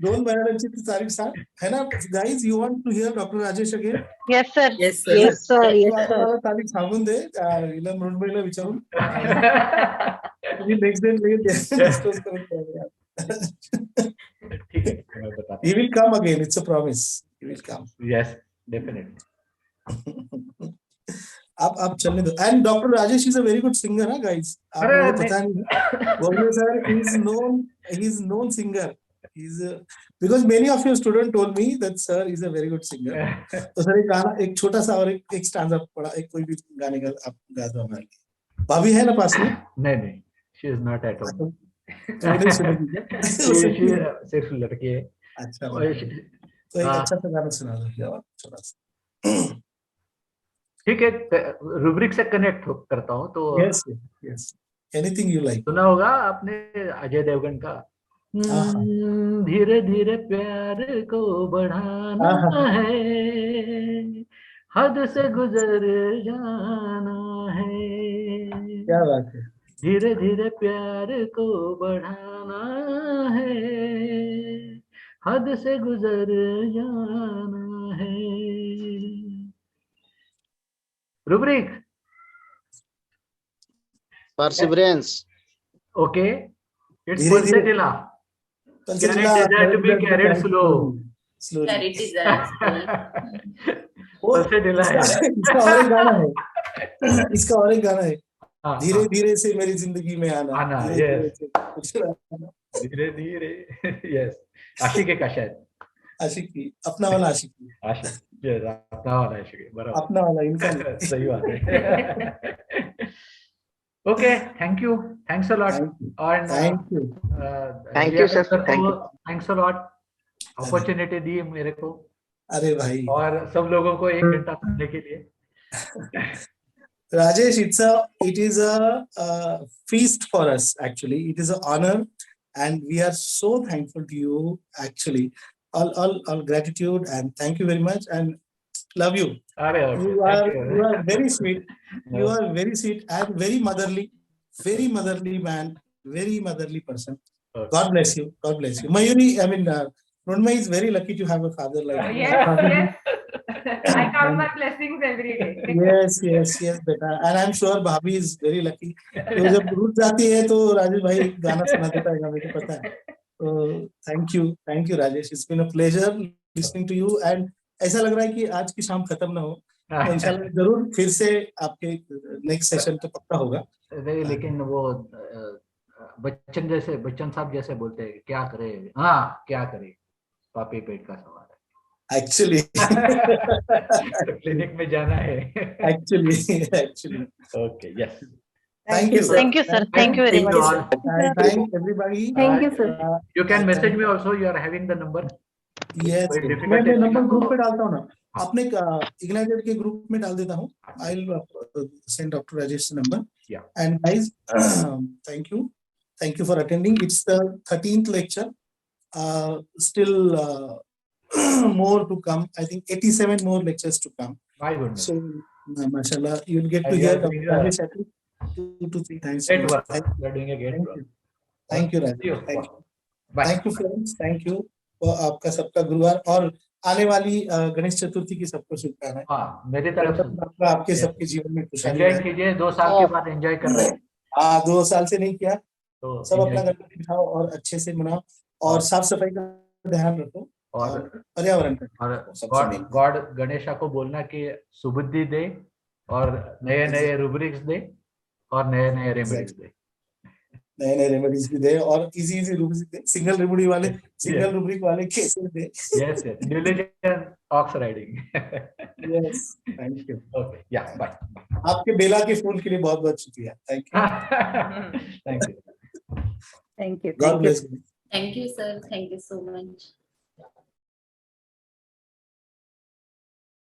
2 महिन्यांची तारीख सांग है ना guys. You want to hear doctor Rajesh again? Yes sir, yes sir, yes sir, yes sir. तारीख सांगून दे, इला मृणमयीला विचारून नेक्स्ट डेट लगेच डिस्कस करत. ठीक है, मैं बताता हूं. He will come again. It's a promise. He will come. Yes, definitely. आप चलने दो. And Dr. Rajesh is a very good singer, huh, guys? आपको पता नहीं? Bogale sir is known singer. Because many of your students told me that sir is a very good singer. तो sir एक गाना, एक छोटा सा और एक स्टैंजा पड़ा, एक कोई भी गाने का आप गा दो हमारे लिए. भाभी है ना पास में? नहीं, she is not at home. सिर्फ लड़के है. अच्छा, तो एक अच्छा सा गाना सुना दो छोटा सा. ठीक है, रूब्रिक से कनेक्ट करता हूँ तो. Yes, anything you like. सुना होगा आपने अजय देवगन का, धीरे धीरे प्यार को बढ़ाना है, हद से गुजर जाना है. क्या बात है. धीरे धीरे प्यार को बढ़ाना है, हद से गुजर जाना है. Rubric perseverance. Okay, it's pulsatilla. Carried to be carried slow. Pulsatilla है. इसका और एक गाना है, धीरे धीरे से मेरी जिंदगी में आना. धीरे धीरे. यस, आशिकी का शायद. आशिकी, अपना वाला आशिकी. अपना वाला आशिकी, बराबर. अपना वाला इनका. सही बात है. Okay, thank you, thanks a lot. Thank you sir, thanks a lot. Opportunity दी मेरे को. अरे भाई, और सब लोगों को 1 घंटा सुनने के लिए. Rajesh, it is a feast for us. Actually, it is an honor, and we are so thankful to you. Actually, all gratitude and thank you very much and love you. Okay, You thank you. are very sweet. You No. are very sweet and very motherly man, very motherly person. Okay. God bless you. God bless you. Mayuri, I mean, Mrunmayee is very lucky to have a father like you. Yes. I count my blessings every day. Yes, beta. And I'm sure Bhabhi is very lucky. तो जब रूठ जाती है तो राजेश भाई गाना सुना देता है, मेरे को पता है. So thank you Rajesh. It's been a pleasure listening to you and ऐसा लग रहा है कि आज की शाम खत्म ना हो. तो इंशाल्लाह जरूर फिर से आपके नेक्स्ट सेशन तो पक्का होगा. लेकिन वो बच्चन साहब जैसे बोलते हैं क्या करे, हाँ क्या करे, पापी पेट का सवाल है. Actually, क्लिनिक में जाना है. Actually. Okay, yes. Thank you, sir. Thank you, sir. Thank you very much. Thank everybody. Thank you, sir. You can message me also. You are having the number. Yes. कोई मैं difficult number group पे डालता हूँ ना. अपने ignited के group में डाल देता हूँ. I'll send Dr. Rajesh's number. Yeah. And guys, thank you for attending. It's the 13th lecture. Still more to come. I think 87 more lectures to come. My goodness. So, mashallah, you'll get to And you hear are doing Dr. Rajesh at least 2 to 3 times. Great work. Thank You are doing a great work. Thank you, See you. Rajesh. Thank you. Bye. Thank you, friends. Thank you. और आपका सबका गुरुवार और आने वाली गणेश चतुर्थी की सबको शुभकामनाएं. हाँ, मेरी तरफ से आपके सबके जीवन में खुशहाली एंजॉय आए. कीजिए. 2 साल के बाद एंजॉय कर रहे हैं. हाँ, 2 साल से नहीं किया. तो सब enjoy अपना गणपति बिठाओ और अच्छे से मनाओ और साफ सफाई का ध्यान रखो और पर्यावरण का. गॉड गणेशा को बोलना कि सुबुद्धि दे और नए रूब्रिक्स दे और नए रेमेडीज दे. नए रेमेडीज भी दे और इजी रूब्रिक दे. सिंगल रूब्रिक वाले cases they. Yes. Diligent ox riding. Yes. Thank you. Okay. Yeah. Bye. आपके बेला के फूल के लिए बहुत बहुत शुक्रिया. Thank you. Thank you. Thank you. God bless you. Thank you, sir. Thank you so much.